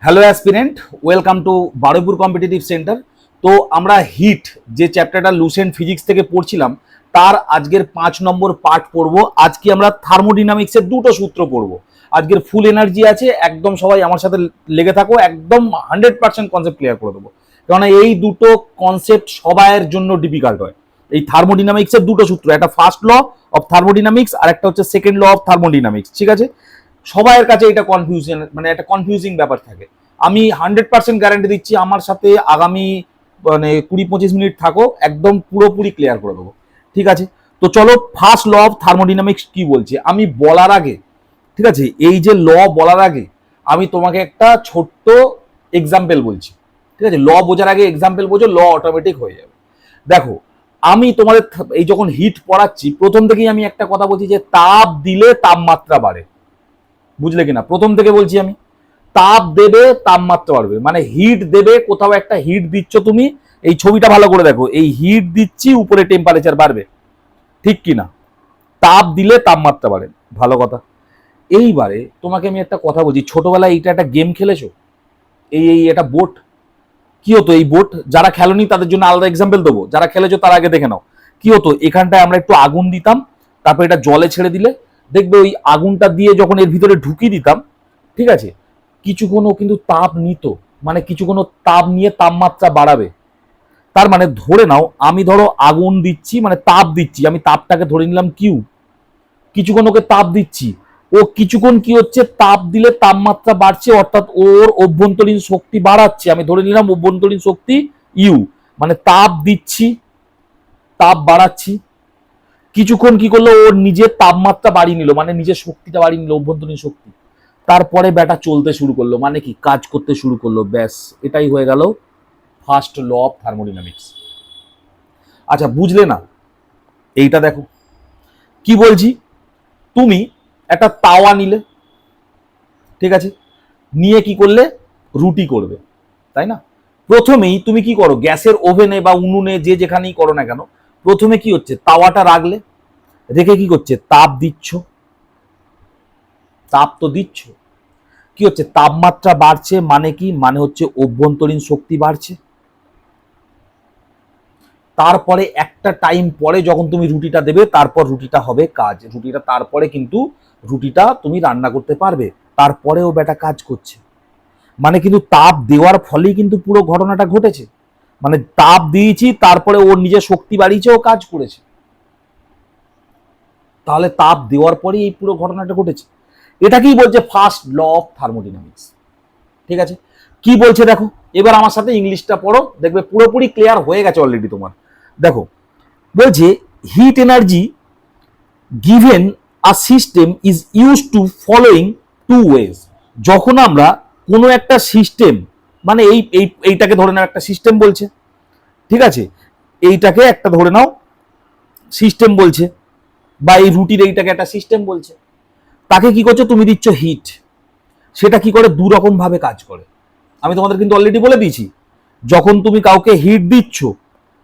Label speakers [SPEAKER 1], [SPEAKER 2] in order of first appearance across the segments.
[SPEAKER 1] Hello aspirant, welcome to Baruipur competitive centre. তো আমরা hit যে চ্যাপ্টারটা লুসেন্ট ফিজিক্স থেকে পড়ছিলাম তার আজকের 5 নম্বর পার্ট পড়বো। আজকে আমরা থার্মোডিনামিক্সের দুটো সূত্র পড়বো। আজকের ফুল এনার্জি আছে, একদম সবাই আমার সাথে লেগে থাকো, একদম 100% কনসেপ্ট ক্লিয়ার করে দেবো। কেননা এই দুটো কনসেপ্ট সবাইয়ের জন্য ডিফিকাল্ট হয়। এই থার্মোডিনামিক্সের দুটো সূত্র, একটা ফার্স্ট ল অফ থার্মোডিনামিক্স আর একটা হচ্ছে সেকেন্ড ল অফ থার্মোডিনামিক্স, ঠিক আছে? সবাইয়ের কাছে এটা কনফিউশন, মানে একটা কনফিউজিং ব্যাপার থাকে। আমি 100% গ্যারান্টি দিচ্ছি, আমার সাথে আগামী 20-25 মিনিট থাকো, একদম পুরোপুরি ক্লিয়ার করে দেবো, ঠিক আছে? তো চলো, ফার্স্ট ল অফ থার্মোডিনামিক্স কি বলছে আমি বলার আগে, ঠিক আছে, এই যে ল বলার আগে আমি তোমাকে একটা ছোট্ট এক্সাম্পল বলছি, ঠিক আছে? ল বোঝার আগে এক্সাম্পল বোঝো, ল অটোমেটিক হয়ে যাবে। দেখো, আমি তোমাদের এই যখন হিট পড়াচ্ছি প্রথম থেকেই আমি একটা কথা বলছি যে তাপ দিলে তাপমাত্রা বাড়ে, বুঝলে কিনা? প্রথম থেকে বলছি আমি, তাপ দেবে তাপমাত্রা বাড়বে, মানে হিট দেবে, কোথাও একটা হিট দিচ্ছ তুমি, এই ছবিটা ভালো করে দেখো, এই হিট দিচ্ছি উপরে টেম্পারেচার বাড়বে, ঠিক কিনা? তাপ দিলে তাপমাত্রা বাড়ে, ভালো কথা। এইবারে তোমাকে আমি একটা কথা বলছি, ছোটবেলায় এইটা একটা গেম খেলেছো, এই এটা বোট, কি হতো এই বোট? যারা খেলোনি তাদের জন্য আলাদা এক্সাম্পল দেবো, যারা খেলেছো তার আগে দেখে নাও। কি হতো, এখানটায় আমরা একটু আগুন দিতাম, তারপর এটা জলে ছেড়ে দিলে দেখবে ওই আগুনটা দিয়ে যখন এর ভিতরে ঢুকিয়ে দিতাম, ঠিক আছে, কিছুক্ষণও কিন্তু তাপ নিত, মানে কিছুক্ষণও তাপ নিয়ে তাপমাত্রা বাড়াবে। তার মানে ধরে নাও আমি ধরো আগুন দিচ্ছি, মানে তাপ দিচ্ছি, আমি তাপটাকে ধরে নিলাম কিউ, কিছুক্ষণ ওকে তাপ দিচ্ছি, ও কিছুক্ষণ কি হচ্ছে, তাপ দিলে তাপমাত্রা বাড়ছে, অর্থাৎ ওর অভ্যন্তরীণ শক্তি বাড়াচ্ছে, আমি ধরে নিলাম অভ্যন্তরীণ শক্তি ইউ, মানে তাপ দিচ্ছি, তাপ বাড়াচ্ছি, কিছুক্ষণ কি করলো, ওর নিজের তাপমাত্রা বাড়িয়ে নিল, মানে নিজের শক্তিটা বাড়িয়ে নিল, অভ্যন্তরীণ শক্তি। তারপরে ব্যাটা চলতে শুরু করলো, মানে কি কাজ করতে শুরু করলো, ব্যাস এটাই হয়ে গেল ফার্স্ট ল অফ থার্মোডিনামিক্স। আচ্ছা, বুঝলে না? এইটা দেখো কি বলছি, তুমি একটা তাওয়া নিলে, ঠিক আছে, নিয়ে কি করলে, রুটি করবে, তাই না? প্রথমেই তুমি কি করো, গ্যাসের ওভেনে বা উনুনে যে যেখানেই করো না কেন, প্রথমে কি হচ্ছে, তাওয়াটা রাখলে, রেখে কি করছে, তাপ দিচ্ছ, তাপ তো দিচ্ছ, কি হচ্ছে, তাপমাত্রা বাড়ছে, মানে কি, মানে হচ্ছে অভ্যন্তরীণ শক্তি বাড়ছে। তারপরে একটা টাইম পরে যখন তুমি রুটিটা দেবে, তারপর রুটিটা হবে কাজ, রুটিটা তারপরে কিন্তু রুটিটা তুমি রান্না করতে পারবে, তারপরেও বেটা কাজ করছে, মানে কিন্তু তাপ দেওয়ার ফলেই কিন্তু পুরো ঘটনাটা ঘটেছে, মানে তাপ দিয়েছি তারপরে ওর নিজের শক্তি বাড়িয়েছে, ও কাজ করেছে, তাহলে তাপ দেওয়ার পরেই এই পুরো ঘটনাটা ঘটেছে। এটাকেই বলছে ফার্স্ট ল অফ থার্মোডিনামিক্স, ঠিক আছে? কি বলছে দেখো, এবার আমার সাথে ইংলিশটা পড়ো, দেখবে পুরোপুরি ক্লিয়ার হয়ে গেছে অলরেডি তোমার। দেখো, বলছে heat energy given a system is use to following two ways. যখন আমরা কোনো একটা সিস্টেম, মানে এইটাকে ধরে নাও একটা সিস্টেম বলছে, ঠিক আছে, এইটাকে একটা ধরে নাও সিস্টেম বলছে, বা এই রুটির এইটাকে একটা সিস্টেম বলছে, তাকে কি করছো, তুমি দিচ্ছ হিট, সেটা কি করে, দু রকম ভাবে কাজ করে। আমি তোমাদের কিন্তু অলরেডি বলে দিয়েছি, যখন তুমি কাউকে হিট দিচ্ছ,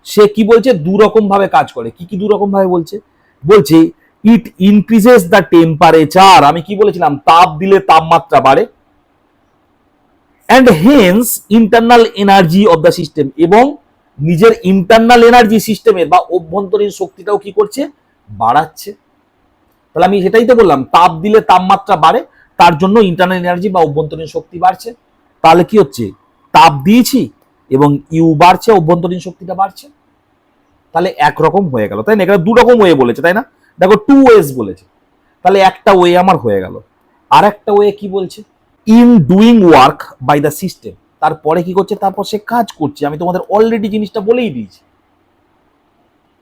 [SPEAKER 1] সে কি বলছে, দু রকম ভাবে কাজ করে। কি কি দু রকম ভাবে বলছে? বলছে ইট ইনক্রিজেস দ্য টেম্পারেচার, আমি কি বলেছিলাম, তাপ দিলে তাপমাত্রা বাড়ে, and hence internal energy of the system, এবং নিজের ইন্টারনাল এনার্জি সিস্টেমের বা অভ্যন্তরীণ শক্তিটাও কি করছে, বাড়াচ্ছে। তাহলে আমি সেটাই তো বললাম, তাপ দিলে তাপমাত্রা বাড়ে, তার জন্য ইন্টারনাল এনার্জি বা অভ্যন্তরীণ শক্তি বাড়ছে। তাহলে কি হচ্ছে, তাপ দিয়েছি এবং ইউ বাড়ছে, অভ্যন্তরীণ শক্তিটা বাড়ছে, তাহলে একরকম হয়ে গেল, তাই না? এখানে দু রকম ওয়ে বলেছে, তাই না? দেখো, টু ওয়েজ বলেছে, তাহলে একটা ওয়ে আমার হয়ে গেল। আর একটা ওয়ে কি বলছে, in doing work by the system, তারপরে কি করছে, তারপর সে কাজ করছে, আমি তোমাদের অলরেডি জিনিসটা বলেই দিয়েছি,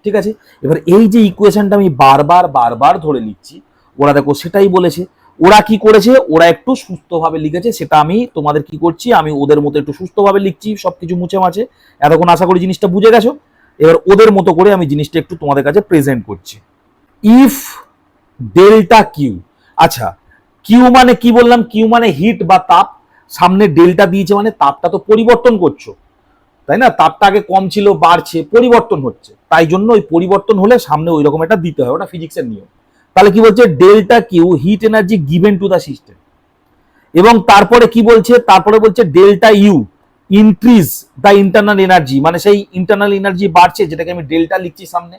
[SPEAKER 1] ঠিক আছে? এবার এই যে ইকুয়েশনটা আমি বারবার বারবার ধরে লিখছি, ওরা দেখো সেটাই বলেছে। ওরা কি করেছে, ওরা একটু সুস্থভাবে লিখেছে, সেটা আমি তোমাদের কি করছি, আমি ওদের মতো একটু সুস্থভাবে লিখছি, সবকিছু মুছে মাছে। এতক্ষণ আশা করি জিনিসটা বুঝে গেছো। এবার ওদের মতো করে আমি জিনিসটা একটু তোমাদের কাছে প্রেজেন্ট করছি। ইফ ডেল্টা কিউ, আচ্ছা, কিউ মানে কি বললাম, কিউ মানে হিট বা তাপ, সামনে ডেল্টা দিয়েছে মানে তাপটা তো পরিবর্তন করছো, তাই না? তাপটা আগে কম ছিল, বাড়ছে, পরিবর্তন হচ্ছে, তাই জন্য ওই পরিবর্তন হলে সামনে ওই রকম একটা দিতে হয়, ওটা ফিজিক্সের নিয়ম। তাহলে কি বলছে, delta Q heat energy given to the system. এবং তারপরে কি বলছে, তারপরে বলছে delta U increase the internal energy, মানে সেই ইন্টারনাল এনার্জি বাড়ছে, যেটাকে আমি ডেল্টা লিখছি সামনে।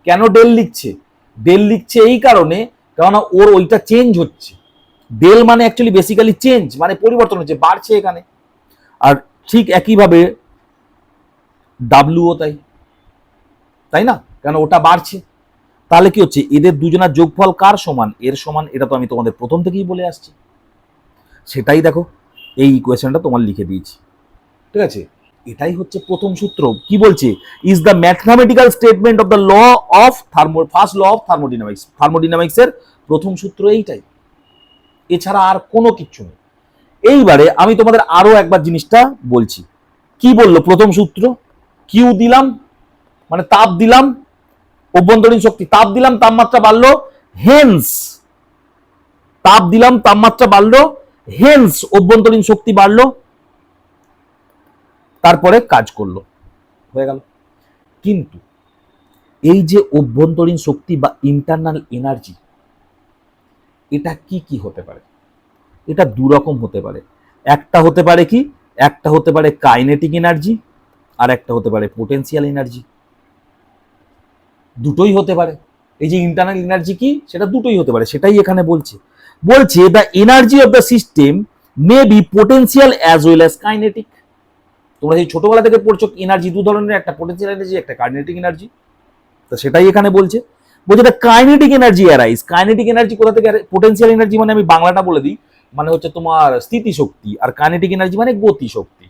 [SPEAKER 1] কেন ডেল লিখছে? ডেল লিখছে এই কারণে, কেননা ওর ওইটা চেঞ্জ হচ্ছে। ডেল মানে অ্যাকচুয়ালি বেসিক্যালি চেঞ্জ, মানে পরিবর্তন হচ্ছে, বাড়ছে এখানে। আর ঠিক একইভাবে ডাব্লিউও তাই, তাই না? কেন ওটা বাড়ছে। তাহলে কি হচ্ছে, এদের দুজনের যোগফল কার সমান? এর সমান। এটা তো আমি তোমাদের প্রথম থেকেই বলে আসছি, সেটাই দেখো এই ইকুয়েশনটা তোমার লিখে দিয়েছি, ঠিক আছে? এটাই হচ্ছে প্রথম সূত্র। কি বলছে? Is the mathematical statement of the law of first law of thermodynamics. Thermodynamics এর প্রথম সূত্র এইটাই, এছাড়া আর কোনো কিছু নেই। এইবারে আমি তোমাদের আরো একবার জিনিসটা বলছি। কি বললো প্রথম সূত্র? কিউ দিলাম, মানে তাপ দিলাম, অভ্যন্তরীণ শক্তি, তাপ দিলাম, তাপমাত্রা বাড়লো, হেন্স তাপ দিলাম, তাপমাত্রা বাড়লো, হেন্স অভ্যন্তরীণ শক্তি বাড়লো, তারপরে কাজ করলো, হয়ে গেল। কিন্তু এই যে অভ্যন্তরীণ শক্তি বা ইন্টারনাল এনার্জি, এটা কি কি হতে পারে? এটা দুরকম হতে পারে। একটা হতে পারে কি, একটা হতে পারে কাইনেটিক এনার্জি, আর একটা হতে পারে পোটেনশিয়াল এনার্জি। দুটোই হতে পারে। এই যে ইন্টারনাল এনার্জি কি, সেটা দুটোই হতে পারে, সেটাই এখানে বলছে। বলছে the energy of the system may be potential as well as kinetic. তোমরা যে ছোটবেলা থেকে পড়ছো এনার্জি দু ধরনের, একটা পোটেনশিয়াল এনার্জি, একটা কাইনেটিক এনার্জি। তো সেটাই এখানে বলছে। বলছে the kinetic energy arise. Kinetic energy কোথা থেকে? পোটেনশিয়াল এনার্জি মানে আমি বাংলাটা বলে দিই, মানে হচ্ছে তোমার স্থিতিশক্তি, আর কাইনেটিক এনার্জি মানে গতি শক্তি,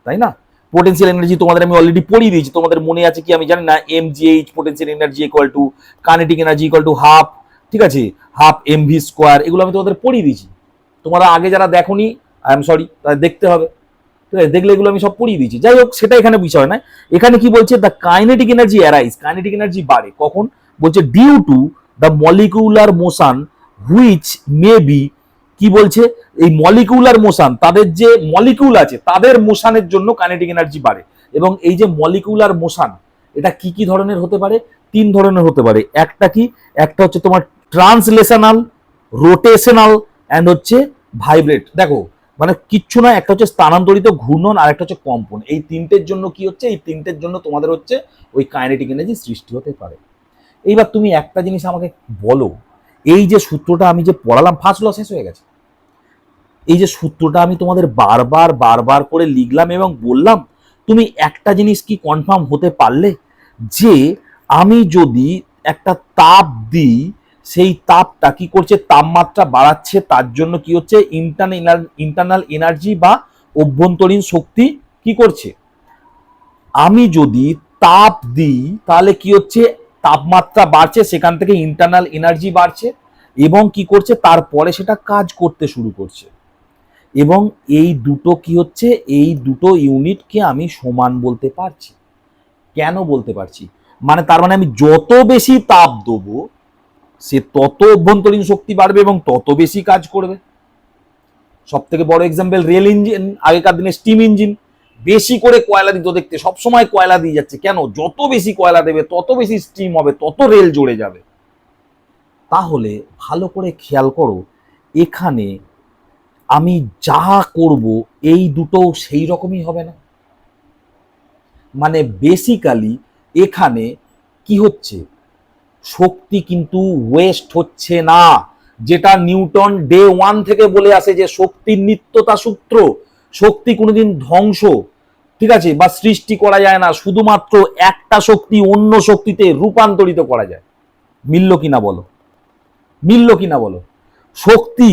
[SPEAKER 1] তাই না? পোটেনশিয়াল এনার্জি তোমাদের আমি অলরেডি পড়িয়ে দিয়েছি, তোমাদের মনে আছে কি আমি জানি না। mgh potential energy equal to kinetic energy equal to half, ঠিক আছে, হাফ mv স্কোয়ার, এগুলো আমি তোমাদের পড়িয়ে দিয়েছি। তোমরা আগে যারা দেখোনি, আই এম সরি, তাদের দেখতে হবে, ঠিক আছে? দেখলে এগুলো আমি সব পড়িয়ে দিয়েছি। যাই হোক, সেটা এখানে বিষয় নয়। এখানে কি বলছে? The kinetic energy arise. Kinetic energy বাড়ে কখন? বলছে due to the molecular motion which may be, কি বলছে? এই মলিকুলার মোশন, তাদের যে মলিকুল আছে তাদের মোশনের জন্য কাইনেটিক এনার্জি বাড়ে। এবং এই যে মলিকুলার মোশন, এটা কি কি ধরনের হতে পারে? তিন ধরনের হতে পারে। একটা কি, একটা হচ্ছে তোমার ট্রান্সলেশনাল, রোটেশনাল, অ্যান্ড হচ্ছে ভাইব্রেট। দেখো মানে কিচ্ছু না, একটা হচ্ছে স্থানান্তরিত, ঘূর্ণন, আর একটা হচ্ছে কম্পন। এই তিনটের জন্য কি হচ্ছে, এই তিনটের জন্য তোমাদের হচ্ছে ওই কাইনেটিক এনার্জি সৃষ্টি হতে পারে। এইবার তুমি একটা জিনিস আমাকে বলো, এই যে সূত্রটা আমি যে পড়ালাম, ফার্স্ট ল শেষ হয়ে গেছে, এই যে সূত্রটা আমি তোমাদের বারবার বারবার করে লিখলাম এবং বললাম, তুমি একটা জিনিস কি কনফার্ম হতে পারলে যে আমি যদি একটা তাপ দিই, সেই তাপটা কি করছে, তাপমাত্রা বাড়াচ্ছে, তার জন্য কি হচ্ছে, ইন্টারনাল এনার্জি বা অভ্যন্তরীণ শক্তি কি করছে। আমি যদি তাপ দিই তাহলে কি হচ্ছে, তাপমাত্রা বাড়ছে, সেখান থেকে ইন্টারনাল এনার্জি বাড়ছে, এবং কি করছে, তারপরে সেটা কাজ করতে শুরু করছে। এবং এই দুটো কি হচ্ছে, এই দুটো ইউনিটকে আমি সমান বলতে পারছি। কেন বলতে পারছি? মানে তার মানে আমি যত বেশি তাপ দেবো, সে তত অভ্যন্তরীণ শক্তি বাড়বে এবং তত বেশি কাজ করবে। সব থেকে বড় এক্সাম্পল রেল ইঞ্জিন, আগেকার দিনে স্টিম ইঞ্জিন, বেশি করে কয়লা দিত, দেখতে সবসময় কয়লা দিয়ে যাচ্ছে। কেন? যত বেশি কয়লা দেবে তত বেশি স্টিম হবে, তত রেল জুড়ে যাবে। তাহলে ভালো করে খেয়াল করো, এখানে আমি যা করব এই দুটো সেই রকমই হবে না। মানে বেসিক্যালি এখানে কি হচ্ছে, শক্তি কিন্তু ওয়েস্ট হচ্ছে না। যেটা নিউটন ডে 1 থেকে বলে আসে যে শক্তির নিত্যতা সূত্র, শক্তি কোনোদিন ধ্বংস, ঠিক আছে, বা সৃষ্টি করা যায় না, শুধুমাত্র একটা শক্তি অন্য শক্তিতে রূপান্তরিত করা যায়। মিলল কিনা বলো, মিলল কিনা বলো? শক্তি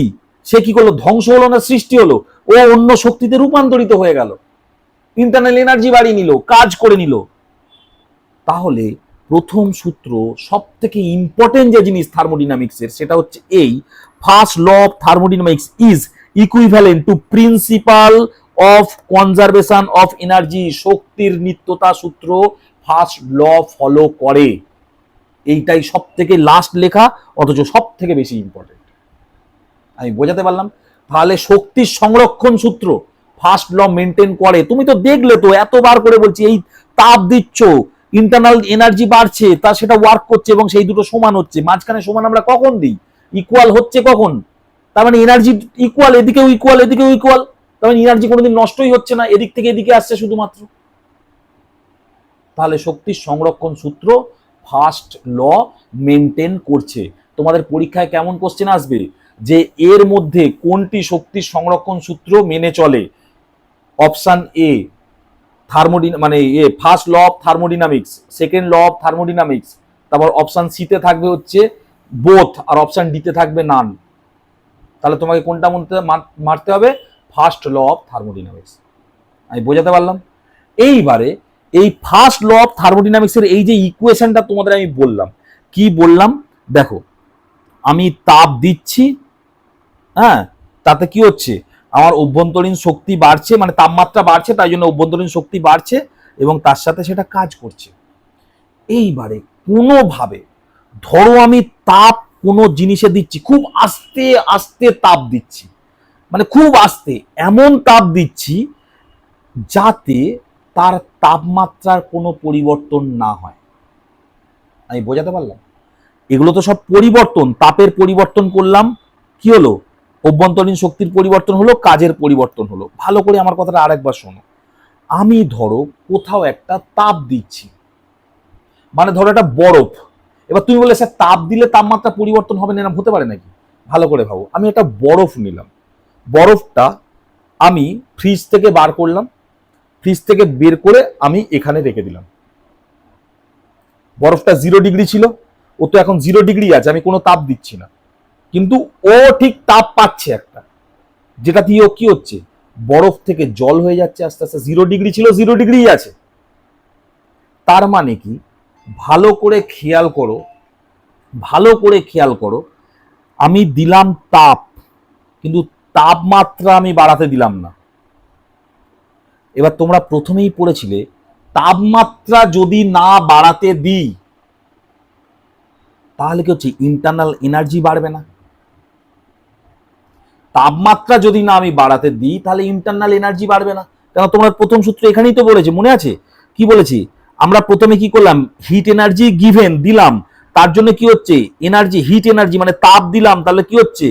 [SPEAKER 1] সে কি করলো, ধ্বংস হলো না সৃষ্টি হলো, ও অন্য শক্তিতে রূপান্তরিত হয়ে গেল, ইন্টারনাল এনার্জি বাড়িয়ে নিল, কাজ করে নিল। তাহলে প্রথম সূত্র, সব থেকে ইম্পর্টেন্ট যে জিনিস থার্মোডিনামিক্সের, সেটা হচ্ছে এই first law of thermodynamics is equivalent to principle of conservation of energy. শক্তির নিত্যতা সূত্র ফার্স্ট ল ফলো করে। এইটাই সব থেকে লাস্ট লেখা, অথচ সব থেকে বেশি ইম্পর্টেন্ট। আমি বোঝাতে পারলাম? তাহলে শক্তির সংরক্ষণ সূত্র ফার্স্ট ল মেনটেন করে। তুমি তো দেখলে তো, এতবার করে বলছি, এই তাপ দিচ্ছ, ইন্টারনাল এনার্জি বাড়ছে, তা সেটা ওয়ার্ক করছে এবং সেই দুটো সমান হচ্ছে। মাঝখানে সমান আমরা কখন দিই? ইকুয়াল হচ্ছে কখন? তার মানে এনার্জি ইকুয়াল, এদিকেও ইকুয়াল, এদিকেও ইকুয়াল, তার মানে এনার্জি কোনোদিন নষ্টই হচ্ছে না, এদিক থেকে এদিকে আসছে শুধুমাত্র। তাহলে শক্তির সংরক্ষণ সূত্র ফার্স্ট ল মেনটেন করছে। তোমাদের পরীক্ষায় কেমন কোশ্চেন আসবে যে এর মধ্যে কোনটি শক্তির সংরক্ষণ সূত্র মেনে চলে? অপশন এ মানে first law of thermodynamics, second law of thermodynamics, তারপর অপশন সিতে থাকবে হচ্ছে বোথ, আর অপশন ডিতে থাকবে নান। তাহলে তোমাকে কোনটা মারতে হবে? First law of thermodynamics. আমি বোঝাতে পারলাম? এইবারে এই ফার্স্ট ল অফ থার্মোডিনামিক্সের এই যে ইকুয়েশনটা তোমাদের আমি বললাম, কি বললাম দেখো, আমি তাপ দিচ্ছি, হ্যাঁ, তাতে কি হচ্ছে, আমার অভ্যন্তরীণ শক্তি বাড়ছে, মানে তাপমাত্রা বাড়ছে, তাই জন্য অভ্যন্তরীণ শক্তি বাড়ছে এবং তার সাথে সেটা কাজ করছে। এইবারে কোনোভাবে ধরো আমি তাপ কোনো জিনিসে দিচ্ছি, খুব আস্তে আস্তে তাপ দিচ্ছি, মানে খুব আস্তে, এমন তাপ দিচ্ছি যাতে তার তাপমাত্রার কোনো পরিবর্তন না হয়। আমি বোঝাতে পারলাম? এগুলো তো সব পরিবর্তন, তাপের পরিবর্তন করলাম, কি হলো, অভ্যন্তরীণ শক্তির পরিবর্তন হলো, কাজের পরিবর্তন হলো। ভালো করে আমার কথাটা আরেকবার শোনো। আমি ধরো কোথাও একটা তাপ দিচ্ছি, মানে ধরো একটা বরফ, এবার তুমি বলে স্যার তাপ দিলে তাপমাত্রা পরিবর্তন হবে না, হতে পারে নাকি? ভালো করে ভাবো, আমি একটা বরফ নিলাম, বরফটা আমি ফ্রিজ থেকে বার করলাম, ফ্রিজ থেকে বের করে আমি এখানে রেখে দিলাম। বরফটা 0 ডিগ্রি ছিল, ও তো এখন 0 ডিগ্রি আছে, আমি কোনো তাপ দিচ্ছি না, কিন্তু ও ঠিক তাপ পাচ্ছে একটা, যেটা দিয়ে ও কি হচ্ছে, বরফ থেকে জল হয়ে যাচ্ছে আস্তে আস্তে। 0 ডিগ্রি ছিল, 0 ডিগ্রি আছে। তার মানে কি, ভালো করে খেয়াল করো, ভালো করে খেয়াল করো, আমি দিলাম তাপ, কিন্তু তাপমাত্রা আমি বাড়াতে দিলাম না। এবার তোমরা প্রথমেই পড়েছিলে তাপমাত্রা যদি না বাড়াতে দিই তাহলে কি হচ্ছে, ইন্টারনাল এনার্জি বাড়বে না। তাপমাত্রা যদি না আমি বাড়াতে দিই তাহলে ইন্টারনাল এনার্জি বাড়বে না। কেন, তোমরা প্রথম সূত্র এখানেই তো বলেছে, মনে আছে কি বলেছি? আমরা প্রথমে কি করলাম, হিট এনার্জি গিভেন দিলাম, তার জন্য কি হচ্ছে, এনার্জি, হিট এনার্জি মানে তাপ দিলাম, তাহলে কি হচ্ছে,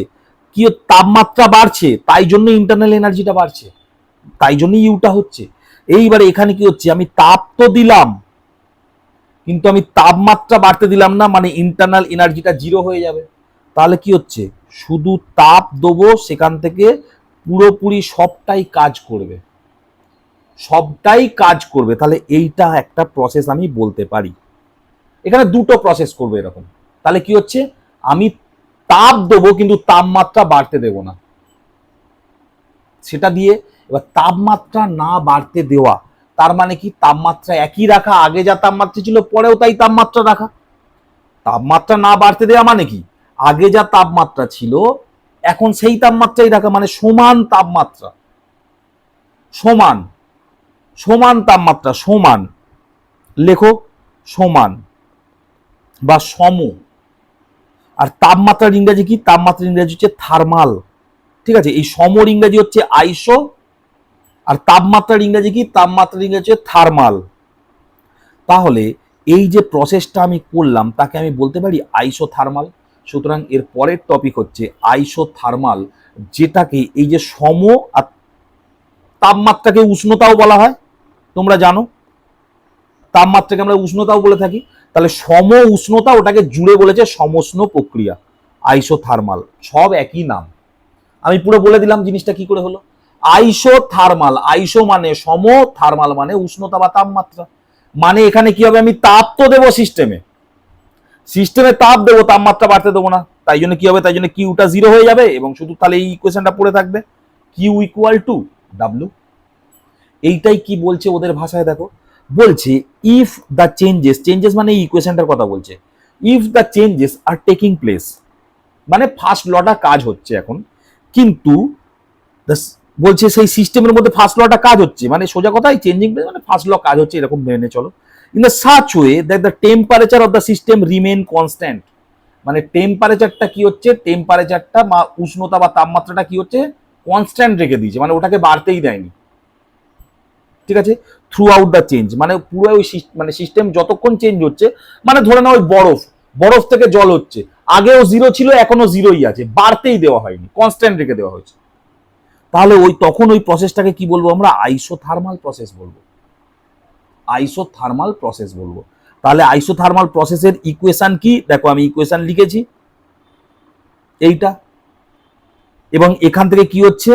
[SPEAKER 1] কি তাপমাত্রা বাড়ছে, তাই জন্য ইন্টারনাল এনার্জিটা বাড়ছে, তাই জন্য ইউটা হচ্ছে। এইবারে এখানে কি হচ্ছে, আমি তাপ তো দিলাম কিন্তু আমি তাপমাত্রা বাড়তে দিলাম না, মানে ইন্টারনাল এনার্জিটা 0 হয়ে যাবে। তাহলে কি হচ্ছে, শুধু তাপ দেবো, সেখান থেকে পুরোপুরি সবটাই কাজ করবে, সবটাই কাজ করবে। তাহলে এইটা একটা প্রসেস আমি বলতে পারি। এখানে দুটো প্রসেস করবে এরকম। তাহলে কি হচ্ছে, আমি তাপ দেবো কিন্তু তাপমাত্রা বাড়তে দেব না, সেটা দিয়ে। এবার তাপমাত্রা না বাড়তে দেওয়া তার মানে কি, তাপমাত্রা একই রাখা, আগে যা তাপমাত্রা ছিল পরেও তাই তাপমাত্রা রাখা। তাপমাত্রা না বাড়তে দেওয়া মানে কি, আগে যা তাপমাত্রা ছিল এখন সেই তাপমাত্রাই রাখা, মানে সমান তাপমাত্রা, সমান, সমান তাপমাত্রা, সমান, লেখো সমান বা সম। আর তাপমাত্রার ইংরেজি কি, তাপমাত্রার ইংরেজি হচ্ছে থার্মাল, ঠিক আছে? এই সমর ইংরেজি হচ্ছে আইসো, আর তাপমাত্রার ইংরেজি কি, তাপমাত্রার ইংরেজি হচ্ছে থার্মাল। তাহলে এই যে প্রসেসটা আমি করলাম তাকে আমি বলতে পারি আইসোথার্মাল। সুতরাং এর পরের টপিক হচ্ছে আইসোথার্মাল, যেটাকে এই যে সম আর তাপমাত্রাকে উষ্ণতাও বলা হয়, তোমরা জানো তাপমাত্রাকে আমরা উষ্ণতাও বলে থাকি। তাহলে সম উষ্ণতা, ওটাকে জুড়ে বলেছে সমষ্ণ প্রক্রিয়া, আইসোথার্মাল, সব একই নাম। আমি পুরো বলে দিলাম জিনিসটা কি করে হলো। আইসোথার্মাল, আইসো মানে সম, থার্মাল মানে উষ্ণতা বা তাপমাত্রা। মানে এখানে কি হবে, আমি তাপ তো দেবো সিস্টেমে, সিস্টেমে তাপ দেবো, তাপমাত্রা বাড়তে দেবো না, তাই জন্য কি হবে, তাই জন্য কিউটা 0 হয়ে যাবে এবং শুধু তাহলে এই ইকুয়েশনটা পড়ে থাকবে, কিউ ইকুয়াল টু ডাব্লিউ। এইটাই কি বলছে ওদের ভাষায়, দেখো বলছে ইফ দ্য চেঞ্জেস, চেঞ্জেস মানে এই ইকুয়েশনটার কথা বলছে, if the changes are taking place, মানে ফার্স্ট লটা কাজ হচ্ছে এখন, কিন্তু বলছে সেই সিস্টেমের মধ্যে ফার্স্ট লটা কাজ হচ্ছে, মানে সোজা কথাই চেঞ্জিং প্লেস মানে ফার্স্ট ল কাজ হচ্ছে, এরকম মেনে চলো। In the such way that the temperature of the system remain constant, মানে টেম্পারেচারটা কি হচ্ছে, টেম্পারেচারটা বা উষ্ণতা বা তাপমাত্রাটা কি হচ্ছে, কনস্ট্যান্ট রেখে দিয়েছে, মানে ওটাকে বাড়তেই দেয়নি, ঠিক আছে? থ্রু আউট দ্য চেঞ্জ, মানে পুরো ওই মানে সিস্টেম যতক্ষণ চেঞ্জ হচ্ছে, মানে ধরে নাও ওই বরফ, বরফ থেকে জল হচ্ছে, আগেও জিরো ছিল, এখনো জিরোই আছে, বাড়তেই দেওয়া হয়নি, কনস্ট্যান্ট রেখে দেওয়া হয়েছে। তাহলে তখন ওই প্রসেসটাকে কি বলবো আমরা? আইসোথার্মাল প্রসেস বলবো। আইসোথার্মাল প্রসেস বলবো। তাহলে আইসোথার্মাল প্রসেসের ইকুয়েশন কি? দেখো আমি ইকুয়েশন লিখেছি এইটা, এবং এখান থেকে কি হচ্ছে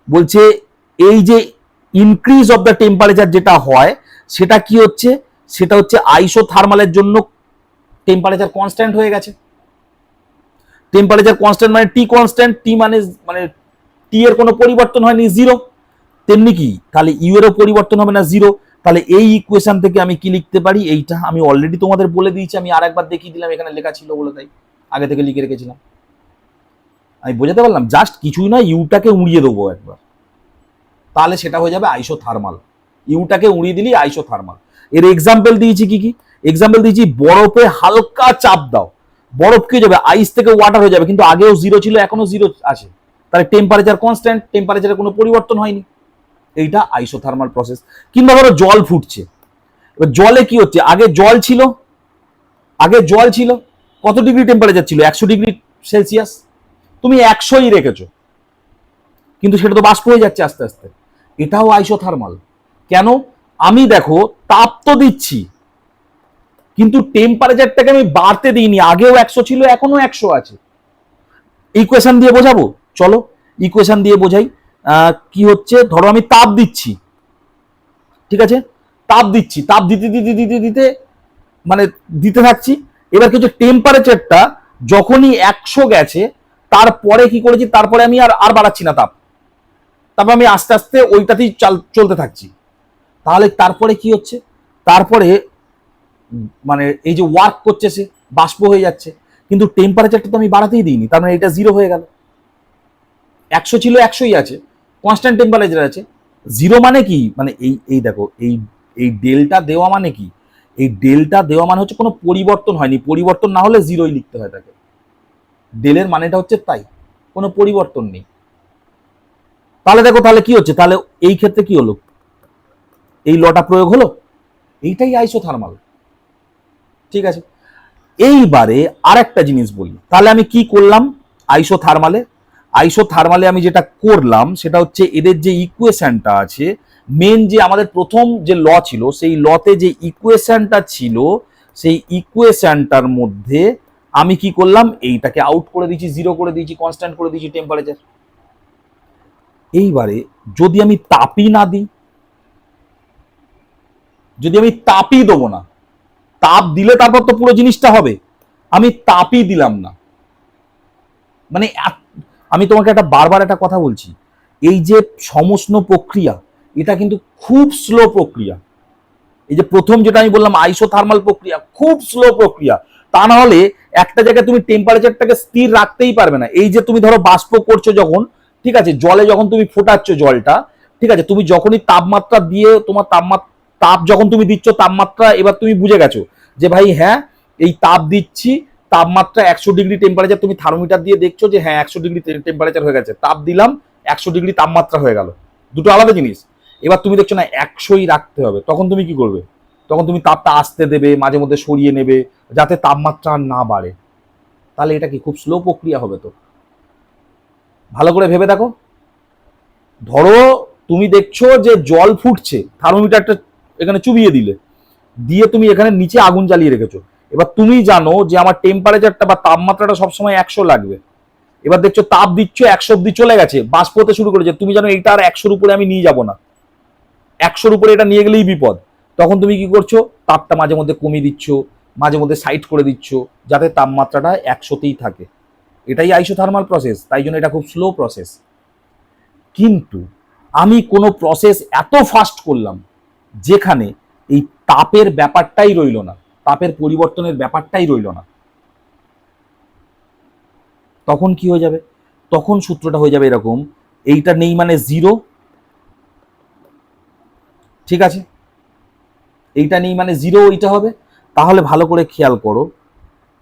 [SPEAKER 1] বলছে, এই যে ইনক্রিজ অফ দ্য টেম্পারেচার যেটা হয় সেটা কি হচ্ছে? সেটা হচ্ছে আইসোথার্মালের জন্য টেম্পারেচার কনস্ট্যান্ট হয়ে গেছে। টেম্পারেচার কনস্ট্যান্ট মানে টি কনস্ট্যান্ট, টি মানে টি এর কোনো পরিবর্তন হয়নি, জিরো। তেমনি কি তাহলে ইউ এরও পরিবর্তন হবে না, জিরো। তাহলে এই ইকুয়েশন থেকে আমি কি লিখতে পারি? এইটা আমি অলরেডি তোমাদের বলে দিয়েছি, আমি আর একবার দেখিয়ে দিলাম, এখানে লেখা ছিল বলে তাই আগে থেকে লিখে রেখেছিলাম। আমি বোঝাতে পারলাম? জাস্ট কিছুই না, ইউটাকে উড়িয়ে দেবো একবার, তাহলে সেটা হয়ে যাবে আইসোথার্মাল। ইউটাকে উড়িয়ে দিলি আইসোথার্মাল। এর এক্সাম্পল দিয়েছি কি কি? এক্সাম্পল দিয়েছি বরফে হালকা চাপ দাও, বরফ কি হয়ে যাবে? আইস থেকে ওয়াটার হয়ে যাবে, কিন্তু আগেও জিরো ছিল, এখনো জিরো আছে, তাহলে টেম্পারেচার কনস্ট্যান্ট, টেম্পারেচারের কোনো পরিবর্তন হয়নি, এইটা আইসোথার্মাল প্রসেস। কিংবা ধরো জল ফুটছে, এবার জলে কি হচ্ছে? আগে জল ছিল কত ডিগ্রি টেম্পারেচার ছিল? 100 ডিগ্রি সেলসিয়াস। তুমি 100ই রেখেছো, কিন্তু সেটা তো বাষ্প হয়ে যাচ্ছে আস্তে আস্তে, এটাও আইসোথার্মাল। কেন? আমি দেখো তাপ তো দিচ্ছি, কিন্তু টেম্পারেচারটাকে আমি বাড়তে দিইনি, আগেও 100 ছিল, এখনো 100 আছে। ইকুয়েশন দিয়ে বোঝাবো, চলো ইকুয়েশন দিয়ে বোঝাই। কি হচ্ছে? ধরো আমি তাপ দিচ্ছি, ঠিক আছে, তাপ দিচ্ছি, তাপ দিতে দিতে দিতে দিতে মানে দিতে থাকছি। এবার কিছু টেম্পারেচারটা যখনই 100 গেছে, তারপরে কি করেছি? তারপরে আমি আর বাড়াচ্ছি না তাপ, তারপর আমি আস্তে আস্তে ওইটাতেই চলতে থাকছি। তাহলে তারপরে কি হচ্ছে? তারপরে মানে এই যে ওয়ার্ক করছে, সে বাষ্প হয়ে যাচ্ছে, কিন্তু টেম্পারেচারটা তো আমি বাড়াতেই দিইনি, তার মানে এটা জিরো হয়ে গেল। 100 ছিল, 100ই আছে, কনস্ট্যান্ট টেম্পারেচার আছে। জিরো মানে কি? মানে এই দেখো, এই ডেল্টা দেওয়া মানে কি? এই ডেল্টা দেওয়া মানে হচ্ছে কোনো পরিবর্তন হয়নি, পরিবর্তন না হলে জিরোই লিখতে হয় তাকে। ডেলের মানেটা হচ্ছে তাই, কোনো পরিবর্তন নেই। তাহলে দেখো, তাহলে কি হচ্ছে? তাহলে এই ক্ষেত্রে কি হলো? এই লটা প্রয়োগ হলো, এইটাই আইসোথার্মাল। ঠিক আছে, এইবারে আর একটা জিনিস বলি, তাহলে আমি কি করলাম? আইসোথার্মালে আমি যেটা করলাম সেটা হচ্ছে, এদের যে ইকুয়েশনটা আছে, মেন যে আমাদের প্রথম যে ল ছিল, সেই লতে যে ইকুয়েশনটা ছিল, সেই ইকুয়েশনটার মধ্যে আমি কি করলাম? এইটাকে আউট করে দিয়েছি, জিরো করে দিয়েছি, কনস্ট্যান্ট করে দিয়েছি টেম্পারেচার। এইবারে যদি আমি তাপই না দিই, যদি আমি তাপই দেবো না, তাপ দিলে তারপর তো পুরো জিনিসটা হবে, আমি তাপই দিলাম না, মানে আমি তোমাকে একটা বারবার একটা কথা বলছি, এই যে সমষ্ণ প্রক্রিয়া, এটা কিন্তু খুব স্লো প্রক্রিয়া। এই যে প্রথম যেটা আমি বললাম আইসোথার্মাল প্রক্রিয়া, খুব স্লো প্রক্রিয়া। তা না হলে একটা জায়গায় তুমি টেম্পারেচারটাকে স্থির রাখতেই পারবে না। এই যে তুমি ধরো বাষ্প করছো যখন, ঠিক আছে, জলে যখন তুমি ফোটাচ্ছ জলটা, ঠিক আছে, তুমি যখনই তাপমাত্রা দিয়ে তোমার তাপ যখন তুমি দিচ্ছ, তাপমাত্রা এবার তুমি বুঝে গেছো যে ভাই হ্যাঁ এই তাপ দিচ্ছি, তাপমাত্রা 100 ডিগ্রি টেম্পারেচার, তুমি থার্মোমিটার দিয়ে দেখছো যে হ্যাঁ 100 ডিগ্রি টেম্পারেচার হয়ে গেছে, তাপ দিলাম 100 ডিগ্রি তাপমাত্রা হয়ে গেল, দুটো আলাদা জিনিস। এবার তুমি দেখছো না 100ই রাখতে হবে, তখন তুমি কি করবে? তখন তুমি তাপটা আসতে দেবে, মাঝে মধ্যে সরিয়ে নেবে, যাতে তাপমাত্রা না বাড়ে। তাহলে এটা কি খুব স্লো প্রক্রিয়া হবে? তো ভালো করে ভেবে দেখো। ধরো তুমি দেখছো যে জল ফুটছে, থার্মোমিটারটা এখানে চুবিয়ে দিলে, দিয়ে তুমি এখানে নিচে আগুন জ্বালিয়ে রেখেছো। এবার তুমি জানো যে আমার টেম্পারেচারটা বা তাপমাত্রাটা সবসময় 100 লাগবে। এবার দেখছো তাপ দিচ্ছ, 100 অব্দি চলে গেছে, বাষ্প হতে শুরু করেছে, তুমি জানো এইটা আর 100-র উপরে আমি নিয়ে যাবো না, 100-র উপরে এটা নিয়ে গেলেই বিপদ। তখন তুমি কি করছো? তাপটা মাঝে মধ্যে কমিয়ে দিচ্ছ, মাঝে মধ্যে সাইড করে দিচ্ছ, যাতে তাপমাত্রাটা 100তেই থাকে। এটাই আইসোথার্মাল প্রসেস, তাই জন্য এটা খুব স্লো প্রসেস। কিন্তু আমি কোনো প্রসেস এত ফাস্ট করলাম যেখানে এই তাপের ব্যাপারটাই রইল না, তাপের পরিবর্তনের ব্যাপারটাই রইল না, তখন কি হয়ে যাবে? তখন সূত্রটা হয়ে যাবে এরকম, এইটা নেই মানে জিরো, ঠিক আছে, এইটা নেই মানে জিরো, ওইটা হবে। তাহলে ভালো করে খেয়াল করো,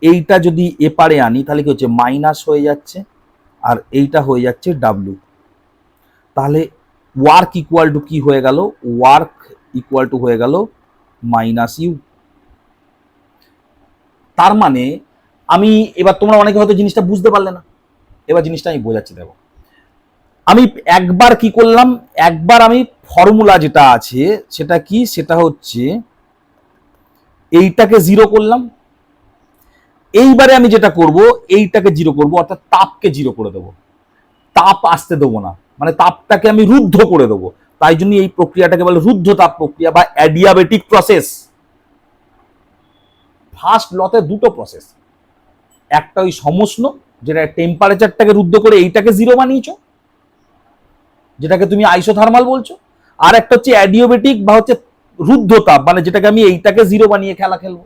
[SPEAKER 1] এইটা যদি এপারে আনি তাহলে কি হচ্ছে? মাইনাস হয়ে যাচ্ছে, আর এইটা হয়ে যাচ্ছে ডাব্লিউ। তাহলে ওয়ার্ক ইকুয়াল টু কি হয়ে গেল? ওয়ার্ক ইকুয়াল টু হয়ে গেল মাইনাস ইউ। তার মানে আমি এবার তোমরা অনেকে হয়তো জিনিসটা বুঝতে পারলে না, এবার জিনিসটা আমি বোঝাচ্ছি। দেখো আমি একবার কি করলাম, একবার আমি ফর্মুলা যেটা আছে সেটা কি, সেটা হচ্ছে এইটাকে জিরো করলাম, এইবারে আমি যেটা করব এইটাকে জিরো করব, অর্থাৎ তাপকে জিরো করে দেবো, তাপ আসতে দেবো না, মানে তাপটাকে আমি রুদ্ধ করে দেবো। তাই জন্য এই প্রক্রিয়াটাকে বলে রুদ্ধ তাপ প্রক্রিয়া বা অ্যাডিয়াবেটিক প্রসেস। ফার্স্ট লতে দুটো প্রসেস, একটা ওই সমষ্ণ যেটা টেম্পারেচারটাকে রুদ্ধ করে এইটাকে জিরো বানিয়েছো, যেটাকে তুমি আইসোথার্মাল বলছো, আর একটা হচ্ছে অ্যাডিয়াবেটিক বা হচ্ছে রুদ্ধ তাপ, মানে যেটাকে আমি এইটাকে জিরো বানিয়ে খেলা খেলবো।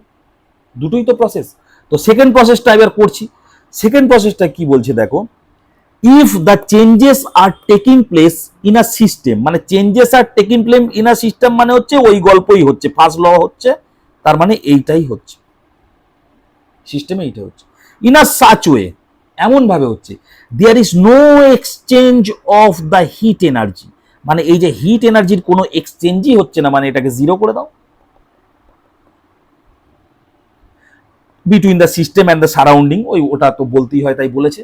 [SPEAKER 1] দুটোই তো প্রসেস। তো সেকেন্ড প্রসেসটা এবার করছি। সেকেন্ড প্রসেসটা কি বলছে দেখো, if the changes are taking place in a system, মানে changes are taking place in a system মানে হচ্ছে ওই গল্পই হচ্ছে, ফার্স্ট ল হচ্ছে, তার মানে এইটাই হচ্ছে সিস্টেমে, এইটা হচ্ছে ইন আ সাচ ওয়ে, এমন ভাবে হচ্ছে there is no exchange of the heat energy, মানে এই যে হিট এনার্জির কোনো এক্সচেঞ্জই হচ্ছে না, মানে এটাকে জিরো করে দাও, between the system and the surrounding, ওই ওটা তো বলতেই হয় তাই বলেছে,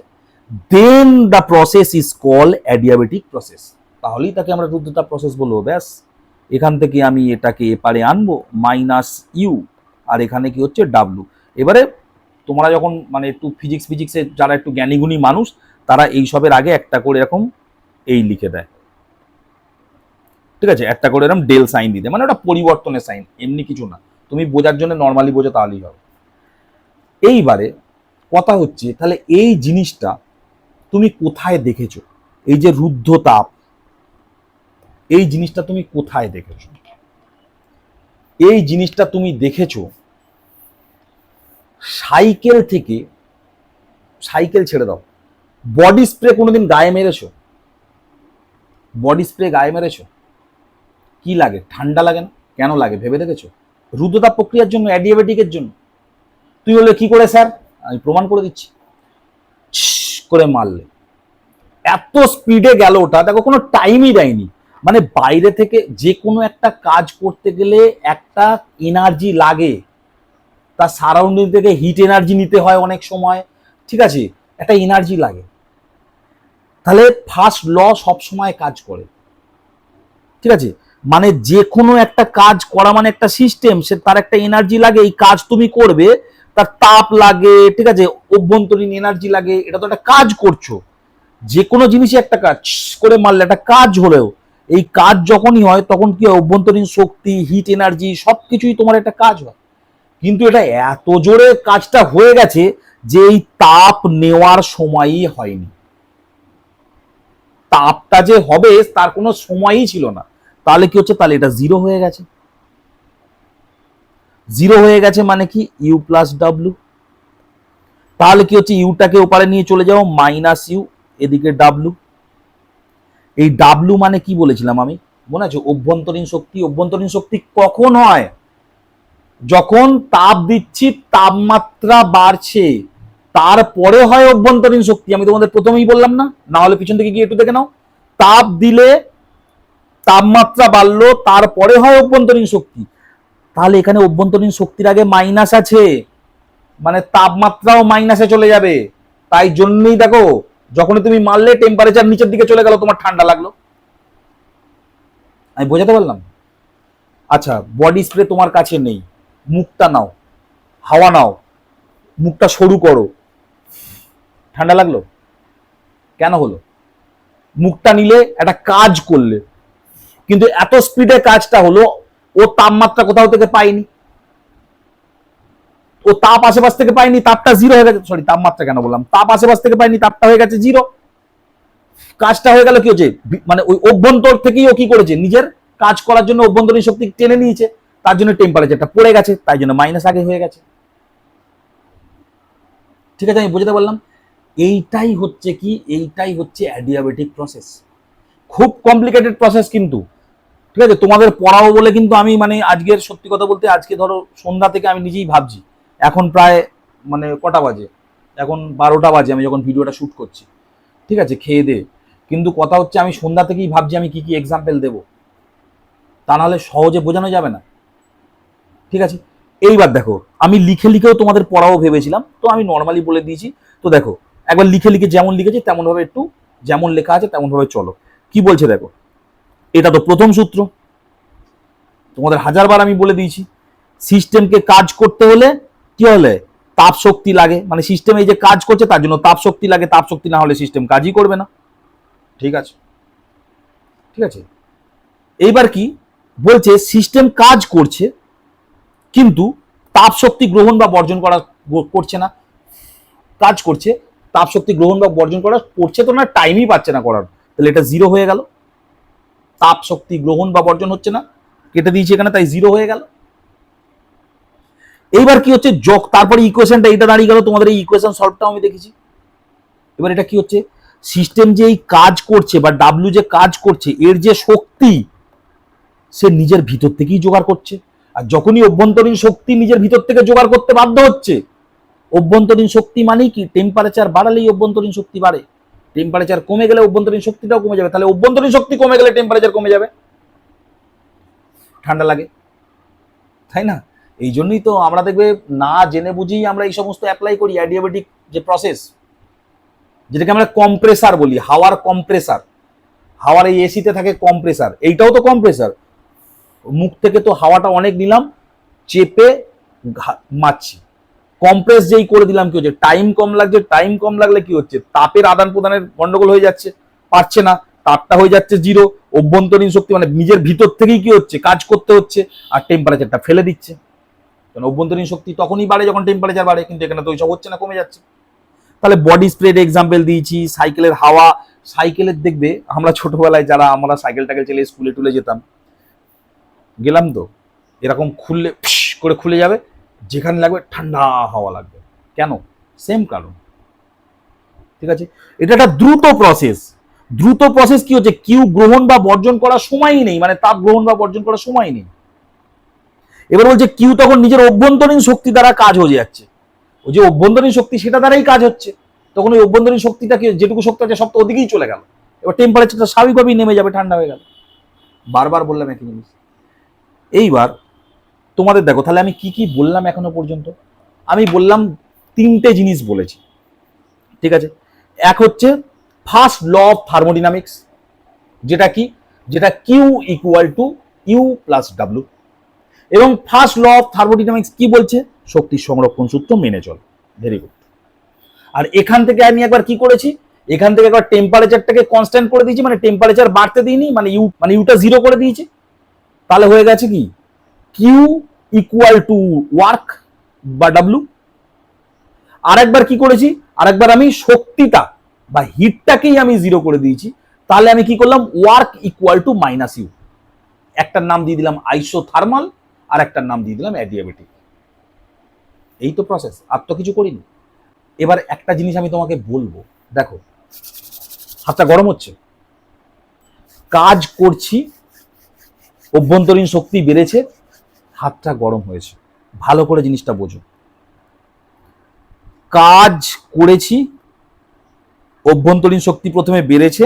[SPEAKER 1] then the process is call adiabatic process, তাহলেই তাকে আমরা রুদ্ধতাপ প্রসেস বলবো। ব্যাস, এখান থেকে আমি এটাকে এপারে আনবো মাইনাস ইউ, আর এখানে কি হচ্ছে ডাব্লু। এবারে তোমরা যখন মানে একটু ফিজিক্সে যারা একটু জ্ঞানীগুণী মানুষ, তারা এইসবের আগে একটা করে এরকম এই লিখে দেয়, ঠিক আছে, একটা করে এরকম ডেল সাইন দিতে, মানে ওটা পরিবর্তনের সাইন, এমনি কিছু না, তুমি বোঝার জন্য নর্মালি বোঝো তাহলেই হবে। এইবারে কথা হচ্ছে তাহলে এই জিনিসটা তুমি কোথায় দেখেছো, এই যে রুদ্ধ তাপ, এই জিনিসটা তুমি কোথায় দেখেছো? এই জিনিসটা তুমি দেখেছো সাইকেল থেকে, সাইকেল ছেড়ে দাও, বডি স্প্রে কোনোদিন গায়ে মেরেছো? বডি স্প্রে গায়ে মেরেছো, কি লাগে? ঠান্ডা লাগে না? কেন লাগে ভেবে দেখেছো? রুদ্ধতাপ প্রক্রিয়ার জন্য, অ্যাডিয়াবেটিকের জন্য। তুই বললে কি করে স্যার? আমি প্রমাণ করে দিচ্ছি। করে মারলে এত স্পিডে গেল ওটা, দেখো কোনো টাইমই দেয়নি, মানে বাইরে থেকে যে কোনো একটা কাজ করতে গেলে একটা এনার্জি লাগে, তার সারাউন্ডিং থেকে হিট এনার্জি নিতে হয় অনেক সময়, ঠিক আছে, একটা এনার্জি লাগে। তাহলে ফার্স্ট ল সব সময় কাজ করে, ঠিক আছে, মানে যে কোনো একটা কাজ করা মানে একটা সিস্টেম, সে তার একটা এনার্জি লাগে, এই কাজ তুমি করবে, তার তাপ লাগে, ঠিক আছে, অভ্যন্তরীণ এনার্জি লাগে, এটা তো একটা কাজ করছো। যে কোনো জিনিসই একটা কাজ করে মারলে একটা কাজ হলেও, এই কাজ যখনই হয় তখন কি হয়, অভ্যন্তরীণ শক্তি, হিট এনার্জি সবকিছুই তোমার একটা কাজ হয়। কিন্তু এটা এত জোরে কাজটা হয়ে গেছে যে এই তাপ নেওয়ার সময়ই হয়নি, তাপটা যে হবে তার কোনো সময়ই ছিল না। তাহলে কি হচ্ছে, তাহলে এটা জিরো হয়ে গেছে। জিরো হয়ে গেছে মানে কি, ইউ প্লাস ডাব্লু। তাহলে কি হচ্ছে, ইউটাকে ওপারে নিয়ে চলে যাও, মাইনাস ইউ, এদিকে ডাব্লু। এই ডাব্লু মানে কি বলেছিলাম আমি, মনে আছে? অভ্যন্তরীণ শক্তি। অভ্যন্তরীণ শক্তি কখন হয়? যখন তাপ দিচ্ছি, তাপমাত্রা বাড়ছে, তারপরে হয় অভ্যন্তরীণ শক্তি। আমি তোমাদের প্রথমেই বললাম না? না হলে পিছন থেকে গিয়ে একটু দেখে নাও। তাপ দিলে তাপমাত্রা বাড়লো, তারপরে হয় অভ্যন্তরীণ শক্তি। তাহলে এখানে অভ্যন্তরীণ শক্তির আগে মাইনাস আছে, মানে তাপমাত্রাও মাইনাসে চলে যাবে। তাই জন্যই দেখো, যখনই তুমি মারলে টেম্পারেচার নিচের দিকে চলে গেল, তোমার ঠান্ডা লাগলো। আমি বোঝাতে পারলাম? আচ্ছা, বডি স্প্রে তোমার কাছে নেই, মুখটা নাও, হাওয়া নাও, মুখটা সরু করো, ঠান্ডা লাগলো? কেন হলো? মুখটা নিলে একটা কাজ করলে, কিন্তু এত স্পিডে কাজটা হলো, ও তাপমাত্রা কোথাও থেকে পাইনি, ও তাপ আশেপাশ থেকে পাইনি, তাপটা জিরো হয়ে গেছে। সরি, তাপমাত্রা কেন বললাম, তাপ আশেপাশ থেকে পাইনি, তাপটা হয়ে গেছে জিরো। কাজটা হয়ে গেল কি হচ্ছে, মানে ওই অভ্যন্তর থেকেই ও কি করেছে, নিজের কাজ করার জন্য অভ্যন্তরীণ শক্তি টেনে নিয়েছে, তার জন্য টেম্পারেচারটা পড়ে গেছে, তাই জন্য মাইনাস আগে হয়ে গেছে। ঠিক আছে, আমি বুঝতে পারলাম। এইটাই হচ্ছে কি, এইটাই হচ্ছে অ্যাডিয়াবেটিক প্রসেস। খুব কমপ্লিকেটেড প্রসেস কিন্তু, ঠিক আছে, তোমাদের পড়াও বলে কিন্তু আমি মানে আজকের সত্যি কথা বলতে, আজকে ধরো সন্ধ্যা থেকে আমি নিজেই ভাবছি, এখন প্রায় মানে কটা বাজে, এখন 12টা বাজে আমি যখন ভিডিওটা শ্যুট করছি, ঠিক আছে, খেয়ে দে, কিন্তু কথা হচ্ছে আমি সন্ধ্যা থেকেই ভাবছি আমি কি কি এক্সাম্পল দেবো, তা নাহলে সহজে বোঝানো যাবে না। ঠিক আছে, এইবার দেখো, আমি লিখে লিখেও তোমাদের পড়াও ভেবেছিলাম, তো আমি নর্মালি বলে দিয়েছি। তো দেখো, একবার লিখে লিখে যেমন লিখেছি তেমন ভাবে একটু, যেমন লেখা আছে তেমন ভাবে চলো। কি বলছে দেখো, এটা তো প্রথম সূত্র, তোমাদের হাজারবার আমি বলে দিয়েছি, সিস্টেমকে কাজ করতে হলে কি হলে তাপ শক্তি লাগে, মানে সিস্টেম এই যে কাজ করছে তার জন্য তাপ শক্তি লাগে, তাপ শক্তি না হলে সিস্টেম কাজই করবে না। ঠিক আছে, ঠিক আছে। এইবার কি বলছে, সিস্টেম কাজ করছে কিন্তু তাপ শক্তি গ্রহণ বা বর্জন করা করছে না। কাজ করছে, তাপ শক্তি গ্রহণ বা বর্জন করা করছে তো না, টাইমই পাচ্ছে না করার, তাহলে এটা জিরো হয়ে গেল। তাপ শক্তি গ্রহণ বা বর্জন হচ্ছে না, কেটে দিয়েছি এখানে, তাই জিরো হয়ে গেল। এইবার কি হচ্ছে, যোগ, তারপরে ইকুয়েশনটা এটা দাঁড়িয়ে গেল, তোমাদের এই ইকুয়েশন সলভটাও আমি দেখেছি। এবার এটা কি হচ্ছে, সিস্টেম যে এই কাজ করছে বা ডাব্লিউ যে কাজ করছে, এর যে শক্তি সে নিজের ভিতর থেকেই জোগাড় করছে। আর যখনই অভ্যন্তরীণ শক্তি নিজের ভিতর থেকে জোগাড় করতে বাধ্য হচ্ছে, অভ্যন্তরীণ শক্তি মানে কি, টেম্পারেচার বাড়ালেই অভ্যন্তরীণ শক্তি বাড়ে, টেম্পারেচার কমে গেলে অভ্যন্তরীণ শক্তিটাও কমে যাবে, তাহলে অভ্যন্তরীণ শক্তি কমে গেলে টেম্পারেচার কমে যাবে, ঠান্ডা লাগে, তাই না? এই জন্যই তো আমরা দেখবে না জেনে বুঝেই আমরা এই সমস্ত অ্যাপ্লাই করি, অ্যাডিয়াবেটিক যে প্রসেস, যেটাকে আমরা কম্প্রেসার বলি, হাওয়ার কম্প্রেসার। হাওয়ার এই এসিতে থাকে কম্প্রেসার, এইটাও তো কম্প্রেসার, মুখ থেকে তো হাওয়াটা অনেক নিলাম, চেপে মারছি, কম্প্রেস যেই করে দিলাম কি হচ্ছে, টাইম কম লাগছে, টাইম কম লাগলে কি হচ্ছে, তাপের আদান প্রদানের গন্ডগোল হয়ে যাচ্ছে, পারছে না, তাপটা হয়ে যাচ্ছে জিরো, অভ্যন্তরীণ শক্তি মানে নিজের ভিতর থেকেই কি হচ্ছে, কাজ করতে হচ্ছে, আর টেম্পারেচারটা ফেলে দিচ্ছে। কারণ অভ্যন্তরীণ শক্তি তখনই বাড়ে যখন টেম্পারেচার বাড়ে, কিন্তু এখানে তো ওইসব হচ্ছে না, কমে যাচ্ছে। তাহলে বডি স্প্রেড এক্সাম্পল দিয়েছি, সাইকেলের হাওয়া, সাইকেলের দেখবে আমরা ছোটবেলায় যারা আমরা সাইকেল টাইকেল চালিয়ে স্কুলে টুলে যেতাম, গেলাম তো এরকম খুললে করে খুলে যাবে, যেখানে লাগবে ঠান্ডা হাওয়া লাগবে, কেন? সেম কারণ। ঠিক আছে, এটা একটা দ্রুত প্রসেস। দ্রুত প্রসেস কি হচ্ছে, কিউ গ্রহণ বা বর্জন করার সময়ই নেই, মানে তাপ গ্রহণ বা বর্জন করার সময় নেই। এবার বলছে কিউ তখন নিজের অভ্যন্তরীণ শক্তি দ্বারা কাজ হয়ে যাচ্ছে, ওই যে অভ্যন্তরীণ শক্তি সেটা দ্বারাই কাজ হচ্ছে, তখন ওই অভ্যন্তরীণ শক্তিটা যেটুকু শক্তি আছে সব তো ওদিকেই চলে গেল, এবার টেম্পারেচারটা স্বাভাবিকভাবেই নেমে যাবে, ঠান্ডা হয়ে গেল। বারবার বললাম একই জিনিস। এইবার তোমাদের দেখো, তাহলে আমি কি কি বললাম এখনো পর্যন্ত, আমি বললাম তিনটে জিনিস বলেছি। ঠিক আছে, এক হচ্ছে ফার্স্ট ল অফ থার্মোডিনামিক্স, যেটা কি, যেটা Q equal to U plus W, এবং ফার্স্ট ল অফ থার্মোডিনামিক্স কি বলছে, শক্তির সংরক্ষণ সূত্র মেনে চল। Very good. আর এখান থেকে আমি একবার কি করেছি, এখান থেকে একবার টেম্পারেচারটাকে কনস্ট্যান্ট করে দিয়েছি, মানে টেম্পারেচার বাড়তে দিইনি, মানে ইউটা জিরো করে দিয়েছি, তাহলে হয়ে গেছে কি, কিউ ইকুয়াল টু ওয়ার্ক বা ডাব্লু। আরেকবার কি করেছি, আরেকবার আমি শক্তিটা বা হিটটাকেই আমি জিরো করে দিয়েছি, তাহলে আমি কি করলাম, work equal to minus U, একটার নাম দিয়ে দিলাম আইসোথার্মাল আর একটার নাম দিয়ে দিলাম অ্যাডিয়াবেটিক। এই তো প্রসেস, আর তো কিছু করিনি। এবার একটা জিনিস আমি তোমাকে বলবো, দেখো হাতটা গরম হচ্ছে, কাজ করছি, অভ্যন্তরীণ শক্তি বেড়েছে, হাতটা গরম হয়েছে, ভালো করে জিনিসটা বোঝো। কাজ করেছি, অভ্যন্তরীণ শক্তি প্রথমে বেড়েছে,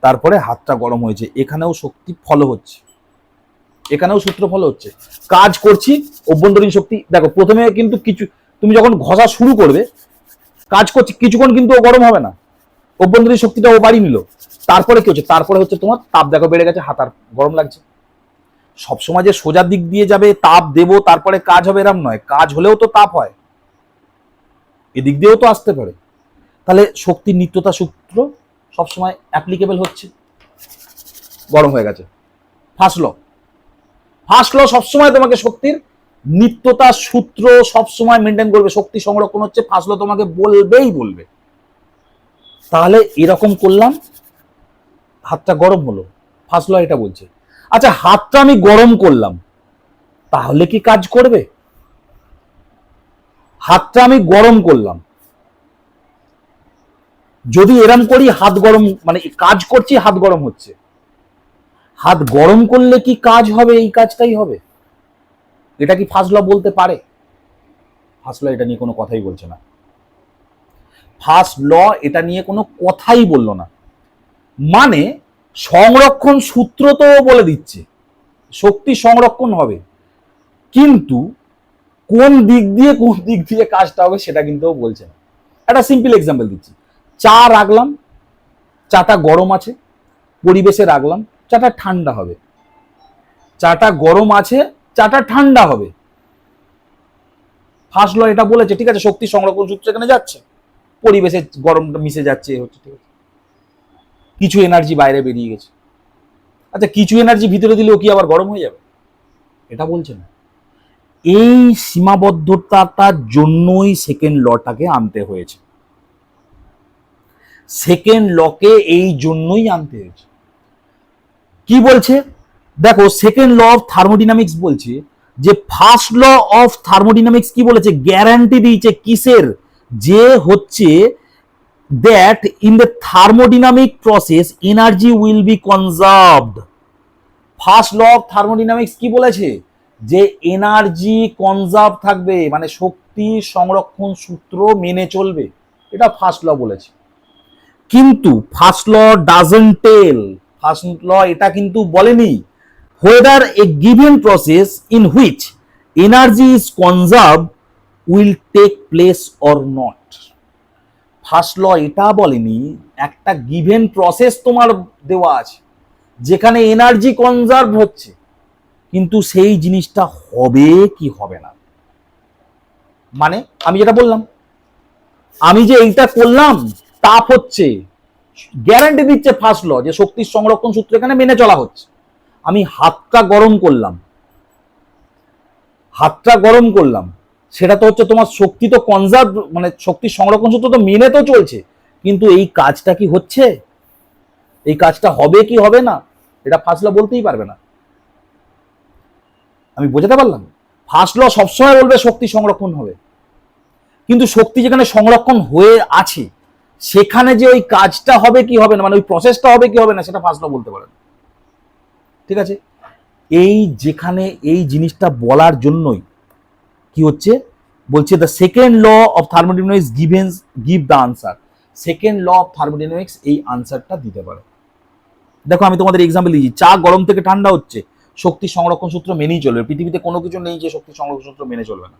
[SPEAKER 1] তারপরে হাতটা গরম হয়েছে, এখানেও শক্তি ফলো হচ্ছে, এখানেও সূত্র ফলো হচ্ছে। কাজ করছি, অভ্যন্তরীণ শক্তি, দেখো প্রথমে কিন্তু কিছু, তুমি যখন ঘষা শুরু করবে, কাজ করছি কিছুক্ষণ কিন্তু ও গরম হবে না, অভ্যন্তরীণ শক্তিটা ও বাড়ি নিল, তারপরে কি হচ্ছে, তারপরে হচ্ছে তোমার তাপ দেখো বেড়ে গেছে, হাত আর গরম লাগছে। সবসময় যে সোজা দিক দিয়ে যাবে, তাপ দেবো তারপরে কাজ হবে এরম নয়, কাজ হলেও তো তাপ হয়, এদিক দিয়েও তো আসতে পারে। তাহলে শক্তির নিত্যতা সূত্র সবসময় অ্যাপ্লিকেবল হচ্ছে, গরম হয়ে গেছে, ফার্স্ট ল। ফার্স্ট ল সবসময় তোমাকে শক্তির নিত্যতা সূত্র সবসময় মেনটেন করবে, শক্তি সংরক্ষণ হচ্ছে, ফার্স্ট ল তোমাকে বলবেই বলবে। তাহলে এরকম করলাম, হাতটা গরম হলো, ফার্স্ট ল এটা বলছে। আচ্ছা, হাতটা আমি গরম করলাম, তাহলে কি কাজ করবে? হাতটা আমি গরম করলাম, যদি এরম করি হাত গরম, মানে কাজ করছি হাত গরম হচ্ছে, হাত গরম করলে কি কাজ হবে? এই কাজটাই হবে। এটা কি ফার্স্ট ল বলতে পারে? ফার্স্ট ল এটা নিয়ে কোনো কথাই বলছে না, ফার্স্ট ল এটা নিয়ে কোনো কথাই বললো না। মানে সংরক্ষণ সূত্র তো বলে দিচ্ছে শক্তি সংরক্ষণ হবে, কিন্তু কোন দিক দিয়ে কাজটা হবে সেটা কিন্তু বলছে না। একটা সিম্পল এক্সাম্পল দিচ্ছি, চা রাখলাম, চাটা গরম আছে, পরিবেশে রাখলাম, চাটা ঠান্ডা হবে। চাটা গরম আছে, চাটা ঠান্ডা হবে। ফার্স্ট ল এটা বলেছে, ঠিক আছে, শক্তি সংরক্ষণ সূত্র এখানে যাচ্ছে, পরিবেশে গরমটা মিশে যাচ্ছে, হচ্ছে, ঠিক আছে, কিছু এনার্জি বাইরে বেরিয়ে গেছে। আচ্ছা, কিছু এনার্জি ভিতরে দিলেও কি আবার গরম হয়ে যাবে? এটা বলছে না। এই সীমাবদ্ধতার জন্যই সেকেন্ড লটাকে আনতে হয়েছে। সেকেন্ড লকে এই জন্যই আনতে হয়েছে। কি বলছে দেখো, সেকেন্ড ল অফ থার্মোডিনামিক্স বলছে যে ফার্স্ট ল অফ থার্মোডিনামিক্স কি বলেছে, গ্যারান্টি দিয়েছে কিসের, যে হচ্ছে that in the thermodynamic process energy will be conserved. First law of thermodynamics কি বলেছে, যে এনার্জি কনজার্ভ থাকবে, মানে শক্তি সংরক্ষণ সূত্র মেনে চলবে, এটা ফার্স্ট ল বলেছে। কিন্তু first law doesn't tell, first law এটা কিন্তু বলেনি whether a given process in which energy is conserved will take place or not. First law এটা বলেনি একটা গিভেন প্রসেস তোমার দেওয়া আছে যেখানে এনার্জি কনজার্ভ হচ্ছে, কিন্তু সেই জিনিসটা হবে কি হবে না। মানে আমি যেটা বললাম, আমি যে এইটা করলাম, তাপ হচ্ছে, গ্যারান্টি দিচ্ছে ফার্স্ট ল যে শক্তির সংরক্ষণ সূত্র এখানে মেনে চলা হচ্ছে। আমি হাতটা গরম করলাম, সেটা তো হচ্ছে তোমার শক্তি তো কনজার্ভ, মানে শক্তির সংরক্ষণ সূত্র তো মেনে তো চলছে, কিন্তু এই কাজটা কি হচ্ছে, এই কাজটা হবে কি হবে না, এটা ফার্স্ট ল বলতেই পারবে না। আমি বোঝাতে পারলাম? ফার্স্ট ল সবসময় বলবে শক্তি সংরক্ষণ হবে, কিন্তু শক্তি যেখানে সংরক্ষণ হয়ে আছে সেখানে যে ওই কাজটা হবে কি হবে না, মানে ওই প্রসেসটা হবে কি হবে না, সেটা ফার্স্ট ল বলতে পারে না। ঠিক আছে, এই যেখানে এই জিনিসটা বলার জন্যই কি হচ্ছে, বলছে the second law of thermodynamics give the answer. Second law of thermodynamics এই আনসারটা দিতে পারে। দেখো আমি তোমাদের এক্সাম্পল দিচ্ছি, চা গরম থেকে ঠান্ডা হচ্ছে, শক্তি সংরক্ষণ সূত্র মেনেই চলবে। পৃথিবীতে কোনো কিছু নেই যে শক্তি সংরক্ষণ সূত্র মেনে চলবে না।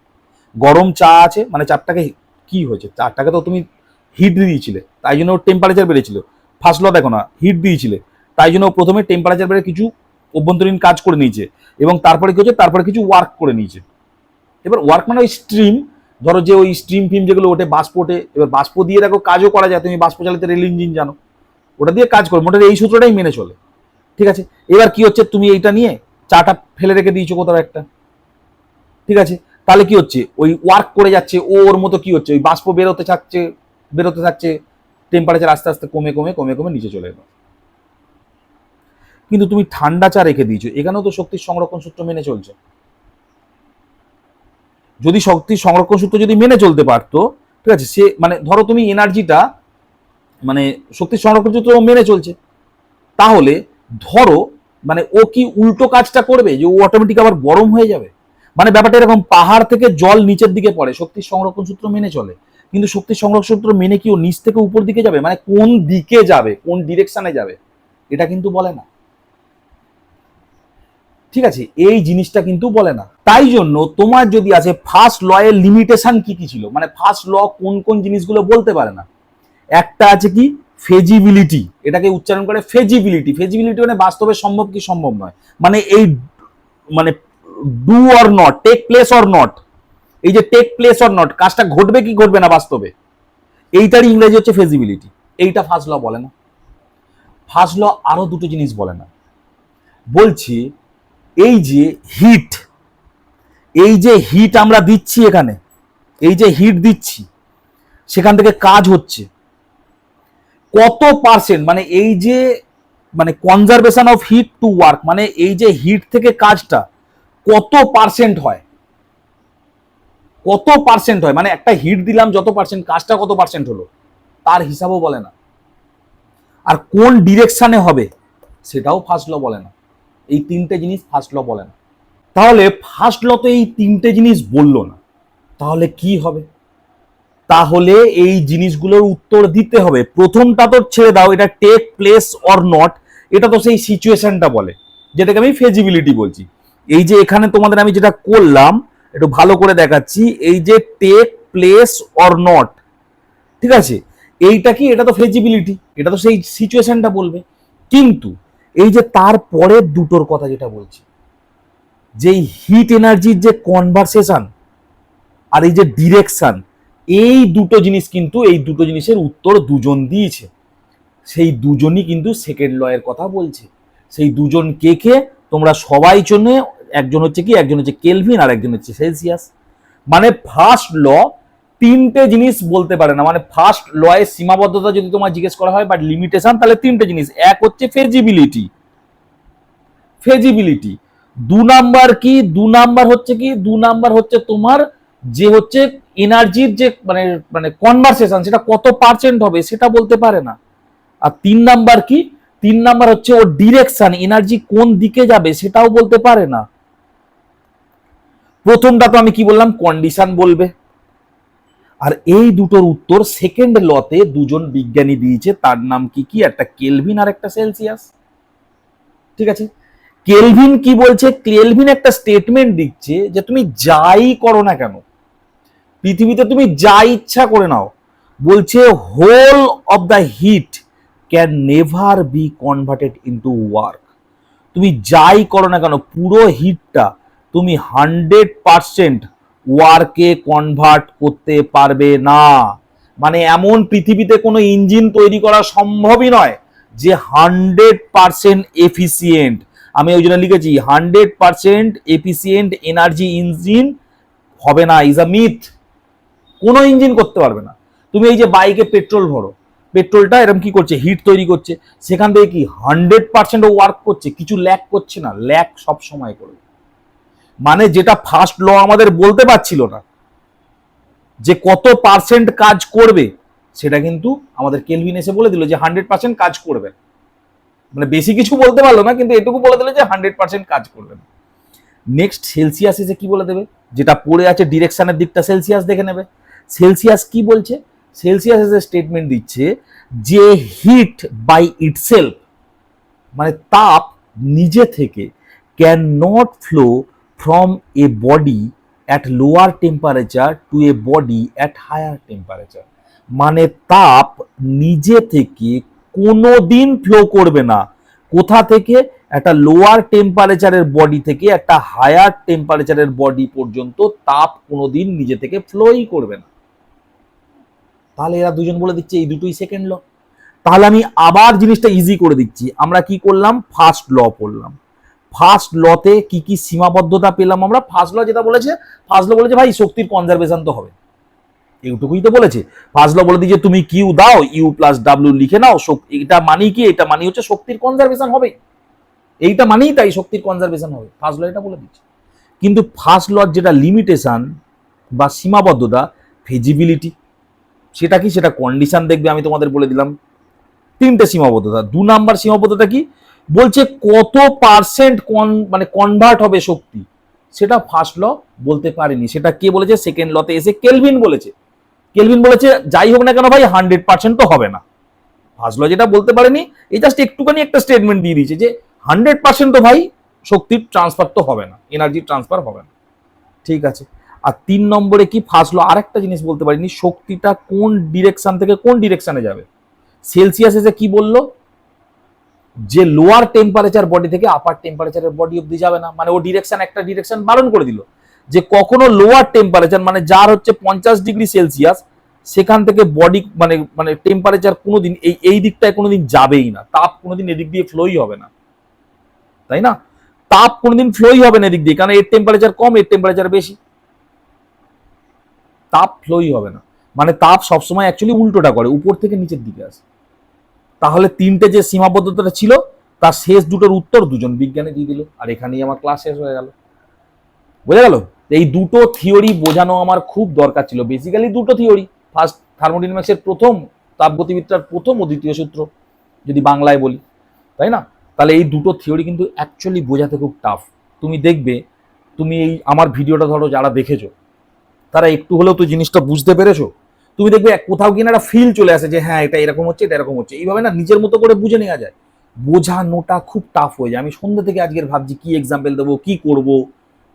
[SPEAKER 1] গরম চা আছে, মানে চারটাকে কি হয়েছে, চারটাকে তো তুমি হিট দিয়েছিলে, তাই জন্য টেম্পারেচার বেড়েছিল। ফার্স্ট ল দেখো না, হিট দিয়েছিলে, তাই জন্য প্রথমে টেম্পারেচার বেড়ে কিছু অভ্যন্তরীণ কাজ করে নিয়েছে, এবং তারপরে কি হচ্ছে, তারপরে কিছু ওয়ার্ক করে নিয়েছে। এবার ওয়ার্ক মানে ওই স্ট্রিম, ধরো যে ওই স্ট্রিম ফিম যেগুলো ওঠে, বাষ্প ওঠে, এবার বাষ্প দিয়ে দেখো কাজও করা যায়, তুমি বাষ্প চালিত রেল ইঞ্জিন জানো, ওটা দিয়ে কাজ করে, মোটামুটি এই সূত্রটাই মেনে চলে। ঠিক আছে, এবার কি হচ্ছে, তুমি এইটা নিয়ে চাটা ফেলে রেখে দিয়েছো কোথাও একটা, ঠিক আছে, তাহলে কি হচ্ছে, ওই ওয়ার্ক করে যাচ্ছে, ওর মতো কি হচ্ছে, ওই বাষ্প বেরোতে থাকছে, টেম্পারেচার আস্তে আস্তে কমে নিচে চলে এলো। কিন্তু তুমি ঠান্ডা চা রেখে দিয়েছো, এখানেও তো শক্তির সংরক্ষণ সূত্র মেনে চলছে। যদি শক্তির সংরক্ষণ সূত্র যদি মেনে চলতে পারতো, ঠিক আছে, সে মানে ধরো তুমি এনার্জিটা, মানে শক্তির সংরক্ষণ সূত্র মেনে চলছে, তাহলে ধরো মানে ও কি উল্টো কাজটা করবে, যে ও অটোমেটিক আবার গরম হয়ে যাবে? মানে ব্যাপারটা এরকম, পাহাড় থেকে জল নিচের দিকে পড়ে, শক্তির সংরক্ষণ সূত্র মেনে চলে, কিন্তু শক্তির সংরক্ষণ সূত্র মেনে কি ও নিচ থেকে উপর দিকে যাবে, মানে কোন দিকে যাবে, কোন ডিরেকশনে যাবে, এটা কিন্তু বলে না। ঠিক আছে, এই জিনিসটা কিন্তু বলে না। তাই জন্য তোমার যদি আছে ফার্স্ট ল এর লিমিটেশন কি কি ছিল, মানে ফার্স্ট ল কোন কোন জিনিসগুলো বলতে পারে না। একটা আছে কি ফেজিবিলিটি, এটাকে উচ্চারণ করে ফেজিবিলিটি। ফেজিবিলিটি মানে বাস্তবে সম্ভব কি সম্ভব নয়, মানে এই মানে do or not, take place or not, এই যে টেক প্লেস অর নট, কাজটা ঘটবে কি ঘটবে না বাস্তবে, এইটার ইংরেজি হচ্ছে ফেজিবিলিটি। এইটা ফার্স্ট ল বলে না। ফার্স্ট ল আরো দুটো জিনিস বলে না, বলছি এই যে হিট, এই যে হিট আমরা দিচ্ছি এখানে, এই যে হিট দিচ্ছি সেখান থেকে কাজ হচ্ছে কত পার্সেন্ট, মানে এই যে মানে conservation of heat to work, মানে এই যে হিট থেকে কাজটা কত পার্সেন্ট হয়, মানে একটা হিট দিলাম যত পার্সেন্ট, কাজটা কত পার্সেন্ট হলো, তার হিসাবও বলে না। আর কোন ডিরেকশনে হবে সেটাও ফার্স্ট ল বলে না। এই তিনটে জিনিস ফার্স্ট ল বলে না। তাহলে ফার্স্ট ল তো এই তিনটে জিনিস বললো না, তাহলে কি হবে? তাহলে এই জিনিসগুলোর উত্তর দিতে হবে। প্রথমটা তো ছেড়ে দাও, এটা টেক প্লেস অর নট, এটা তো সেই সিচুয়েশনটা বলে, যেটাকে আমি ফেজিবিলিটি বলছি। এই যে এখানে তোমাদের আমি যেটা করলাম, একটু ভালো করে দেখাচ্ছি। এই যে টেক প্লেস অর নট, ঠিক আছে, এইটা কি, এটা তো ফেজিবিলিটি, এটা তো সেই সিচুয়েশনটা বলবে। কিন্তু এই যে তারপরের দুটোর কথা যেটা বলছি, যে হিট এনার্জির যে কনভারসেশন আর এই যে ডিরেকশন, এই দুটো জিনিস কিন্তু, এই দুটো জিনিসের উত্তর দুজন দিয়েছে। সেই দুজনই কিন্তু সেকেন্ড ল এর কথা বলছে। সেই দুজন কে কে তোমরা সবাই জন্য, একজন হচ্ছে কি, একজন হচ্ছে কেলভিন আর একজন হচ্ছে সেলসিয়াস। মানে ফার্স্ট ল তিনটে জিনিস বলতে পারে না। মানে ফার্স্ট ল এর সীমাবদ্ধতা যদি তোমার জিজ্ঞেস করা হয়, বাট লিমিটেশন, তাহলে তিনটে জিনিস। এক হচ্ছে ফেজিবিলিটি, ফেজিবিলিটি। দু নাম্বার কি, দু নাম্বার হচ্ছে কি, দু নাম্বার হচ্ছে তোমার যে হচ্ছে এনার্জির যে মানে মানে কনভারসেশন, সেটা কত পার্সেন্ট হবে সেটা বলতে পারে না। আর তিন নাম্বার কি, তিন নাম্বার হচ্ছে ওর ডিরেকশন, এনার্জি কোন দিকে যাবে সেটাও বলতে পারে না। প্রথমটা তো আমি কি বললাম, কন্ডিশন বলবে। আর এই দুটোর উত্তর সেকেন্ড লতে দুজন বিজ্ঞানী দিয়েছে, তার নাম কি কি, একটা কেলভিন আর একটা সেলসিয়াস। ঠিক আছে, কেলভিন কি বলছে, কেলভিন একটা স্টেটমেন্ট দিচ্ছে যে তুমি যাই করো না কেন পৃথিবীতে, তুমি যা ইচ্ছা করে নাও, বলছে whole of the heat can never be converted into work. তুমি যাই করো না কেন, পুরো হিটটা তুমি 100% ওয়ার্কে কনভার্ট করতে পারবে না। মানে এমন পৃথিবীতে কোনো ইঞ্জিন তৈরি করা সম্ভবই নয় যে 100% এফিসিয়েন্ট। আমি ওই জন্য লিখেছি 100% এফিসিয়েন্ট এনার্জি ইঞ্জিন হবে না, ইজ আ মিথ। কোনো ইঞ্জিন করতে পারবে না। তুমি এই যে বাইকে পেট্রোল ভরো, পেট্রোলটা এরকম কি করছে, হিট তৈরি করছে, সেখান থেকে কি 100% ওয়ার্ক করছে, কিছু ল্যাক করছে না, ল্যাক সব সময় করবে। মানে যেটা ফার্স্ট ল আমাদের বলতে পারছিল না যে কত পার্সেন্ট কাজ করবে, সেটা কিন্তু আমাদের কেলভিন এসে বলে দিল যে 100% কাজ করবে। মানে বেশি কিছু বলতে পারলো না, কিন্তু এটুকু বলে দিল যে 100% কাজ করবে। নেক্সট সেলসিয়াস এসে কি বলে দেবে, যেটা পড়ে আছে ডিরেকশনের দিকটা সেলসিয়াস দেখে নেবে। সেলসিয়াস কি বলছে, সেলসিয়াস এসে স্টেটমেন্ট দিচ্ছে যে হিট বাই ইটসেলফ, মানে তাপ নিজে থেকে can not flow from a body at lower temperature to a body at higher temperature. মানে তাপ নিজে থেকে কোনো দিন ফ্লো করবে না। কোথা থেকে, একটা লোয়ার টেম্পারেচারের বডি থেকে একটা হায়ার টেম্পারেচারের বডি পর্যন্ত তাপ কোনোদিন নিজে থেকে ফ্লোই করবে না। তাহলে এরা দুজন বলে দিচ্ছে এই দুটোই সেকেন্ড ল। তাহলে আমি আবার জিনিসটা ইজি করে দিচ্ছি। আমরা কি করলাম, ফার্স্ট ল পড়লাম। ফার্স্ট লতে কি কি সীমাবদ্ধতা পেলাম আমরা, ফার্স্ট ল যেটা বলেছে, ফার্স্ট ল বলেছে ভাই শক্তির কনজারভেশন তো হবে, এইটুকুই তো বলেছে। ফার্স্ট ল বলে দিয়েছে তুমি কিউ দাও, ইউ প্লাস ডাব্লিউ লিখে নাও, এটা মানি কি, এটা মানি হচ্ছে শক্তির কনজারভেশন হবে, এইটা মানেই তাই শক্তির কনজারভেশন হবে, ফার্স্ট ল এটা বলে দিচ্ছে। কিন্তু ফার্স্ট লর যেটা লিমিটেশন বা সীমাবদ্ধতা, ফিজিবিলিটি, সেটা কি, সেটা কন্ডিশন দেখবে, আমি তোমাদের বলে দিলাম তিনটে সীমাবদ্ধতা। দু নাম্বার সীমাবদ্ধতা কি বলছে, কত পার্সেন্ট মানে কনভার্ট হবে শক্তি, সেটা ফার্স্ট ল বলতে পারেনি। সেটা কে বলেছে, সেকেন্ড লতে এসে কেলভিন বলেছে। কেলভিন বলেছে যাই হোক না কেন ভাই 100% তো হবে না। ফার্স্ট ল যেটা বলতে পারেনি, এই জাস্ট একটুখানি একটা স্টেটমেন্ট দিয়ে দিয়েছে যে 100% তো ভাই শক্তির ট্রান্সফার তো হবে না, এনার্জি ট্রান্সফার হবে না। ঠিক আছে। আর তিন নম্বরে কি, ফার্স্ট ল আরেকটা জিনিস বলতে পারিনি, শক্তিটা কোন ডিরেকশন থেকে কোন ডিরেকশনে যাবে। সেলসিয়াস এসে কি বললো, যে লোয়ার টেম্পারেচার বডি থেকে আপার টেম্পারেচারের বডি অব্দি যাবে না। মানে ও ডিরেকশন, একটা ডিরেকশন বারণ করে দিল যে কখনো লোয়ার টেম্পারেচার, মানে যার হচ্ছে 50°C, সেখান থেকে বডি মানে মানে টেম্পারেচার কোনোদিন এই দিকটায় কোনোদিন যাবেই না, তাপ কোনোদিন এদিক দিয়ে ফ্লোই হবে না, তাই না? তাপ কোনোদিন ফ্লোই হবে না এদিক দিয়ে, কারণ এর টেম্পারেচার কম, এর টেম্পারেচার বেশি, তাপ ফ্লোই হবে না। মানে তাপ সবসময় অ্যাকচুয়ালি উল্টোটা করে, উপর থেকে নিচের দিকে আসে। তাহলে তিনটে যে সীমাবদ্ধতাটা ছিল, তার শেষ দুটোর উত্তর দুজন বিজ্ঞানী দিয়ে দিল, আর এখানেই আমার ক্লাস শেষ হয়ে গেল। বোঝা গেল? এই দুটো থিওরি বোঝানো আমার খুব দরকার ছিল। বেসিক্যালি দুটো থিওরি, ফার্স্ট থার্মোডাইনামিক্সের প্রথম, তাপগতিবিদ্যার প্রথম ও দ্বিতীয় সূত্র, যদি বাংলায় বলি, তাই না? তাহলে এই দুটো থিওরি কিন্তু অ্যাকচুয়ালি বোঝাতে খুব টাফ। তুমি দেখবে, তুমি এই আমার ভিডিওটা ধরো যারা দেখেছো, তারা একটু হলেও তো জিনিসটা বুঝতে পেরেছো। তুমি দেখবে কোথাও কিনা একটা ফিল চলে আসে যে হ্যাঁ এটা এরকম হচ্ছে, এটা এরকম হচ্ছে। এইভাবে না নিজের মতো করে বুঝে নেওয়া যায়, বোঝানোটা খুব টাফ হয়ে যায়। আমি সন্ধ্যা থেকে আজকের ভাবছি কি এক্সাম্পল দেবো, কি করব,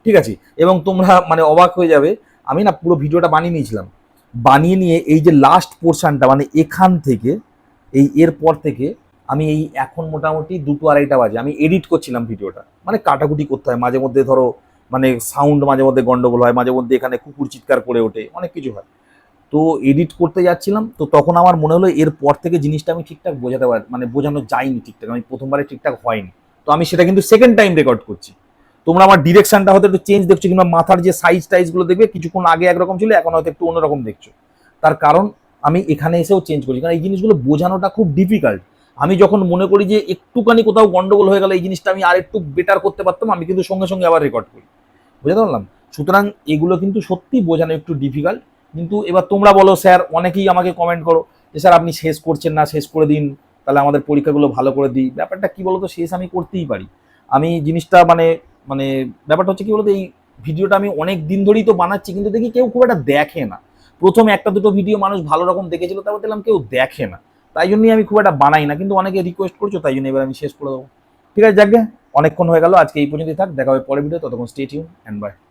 [SPEAKER 1] ঠিক আছে, এবং তোমরা মানে অবাক হয়ে যাবে, আমি না পুরো ভিডিওটা বানিয়ে নিয়েছিলাম, বানিয়ে নিয়ে এই যে লাস্ট পোর্শনটা মানে এখান থেকে এরপর থেকে আমি এখন মোটামুটি 2-2:30 বাজে আমি এডিট করছিলাম ভিডিওটা, মানে কাটাকুটি করতে হয় মাঝে মধ্যে, ধরো মানে সাউন্ড মাঝে মধ্যে গন্ডগোল হয়, মাঝে মধ্যে এখানে কুকুর চিৎকার করে ওঠে, অনেক কিছু হয়। তো এডিট করতে যাচ্ছিলাম, তো তখন আমার মনে হলো এরপর থেকে জিনিসটা আমি ঠিকঠাক বোঝাতে পারি, মানে বোঝানো যায়নি ঠিকঠাক, আমি প্রথমবারে ঠিকঠাক হয়নি। তো আমি সেটা কিন্তু সেকেন্ড টাইম রেকর্ড করছি। তোমরা আমার ডিরেকশনটা হয়তো একটু চেঞ্জ দেখছো, কিংবা মাথার যে সাইজ টাইজগুলো দেখবে কিছুক্ষণ আগে একরকম ছিল, এখন হয়তো একটু অন্যরকম দেখছো। তার কারণ আমি এখানে এসেও চেঞ্জ করছি, কারণ এই জিনিসগুলো বোঝানোটা খুব ডিফিকাল্ট। আমি যখন মনে করি যে একটুখানি কোথাও গন্ডগোল হয়ে গেল, এই জিনিসটা আমি আর একটু বেটার করতে পারতাম, আমি কিন্তু সঙ্গে সঙ্গে আবার রেকর্ড করি। বুঝতে পারলাম? সুতরাং এগুলো কিন্তু সত্যি বোঝানো একটু ডিফিকাল্ট। কিন্তু এবার তোমরা বলো স্যার, অনেকেই আমাকে কমেন্ট করো যে স্যার আপনি শেষ করছেন না, শেষ করে দিন, তাহলে আমাদের পরীক্ষাগুলো ভালো করে দিই। ব্যাপারটা কি বলতো, শেষ আমি করতেই পারি। আমি জিনিসটা মানে মানে ব্যাপারটা হচ্ছে কি বলতো, এই ভিডিওটা আমি অনেক দিন ধরেই তো বানাচ্ছি, কিন্তু দেখি কেউ খুব একটা দেখে না। প্রথমে একটা দুটো ভিডিও মানুষ ভালো রকম দেখেছিল, তারপর দেখলাম কেউ দেখে না, তাই জন্যই আমি খুব একটা বানাই না। কিন্তু অনেকে রিকোয়েস্ট করছো, তাই জন্য এবার আমি শেষ করে দেবো। ঠিক আছে, যাকে অনেকক্ষণ হয়ে গেল, আজকে এই পর্যন্তই থাক, দেখা হবে পরের ভিডিও, ততক্ষণ স্টে টিউন এন্ড বাই।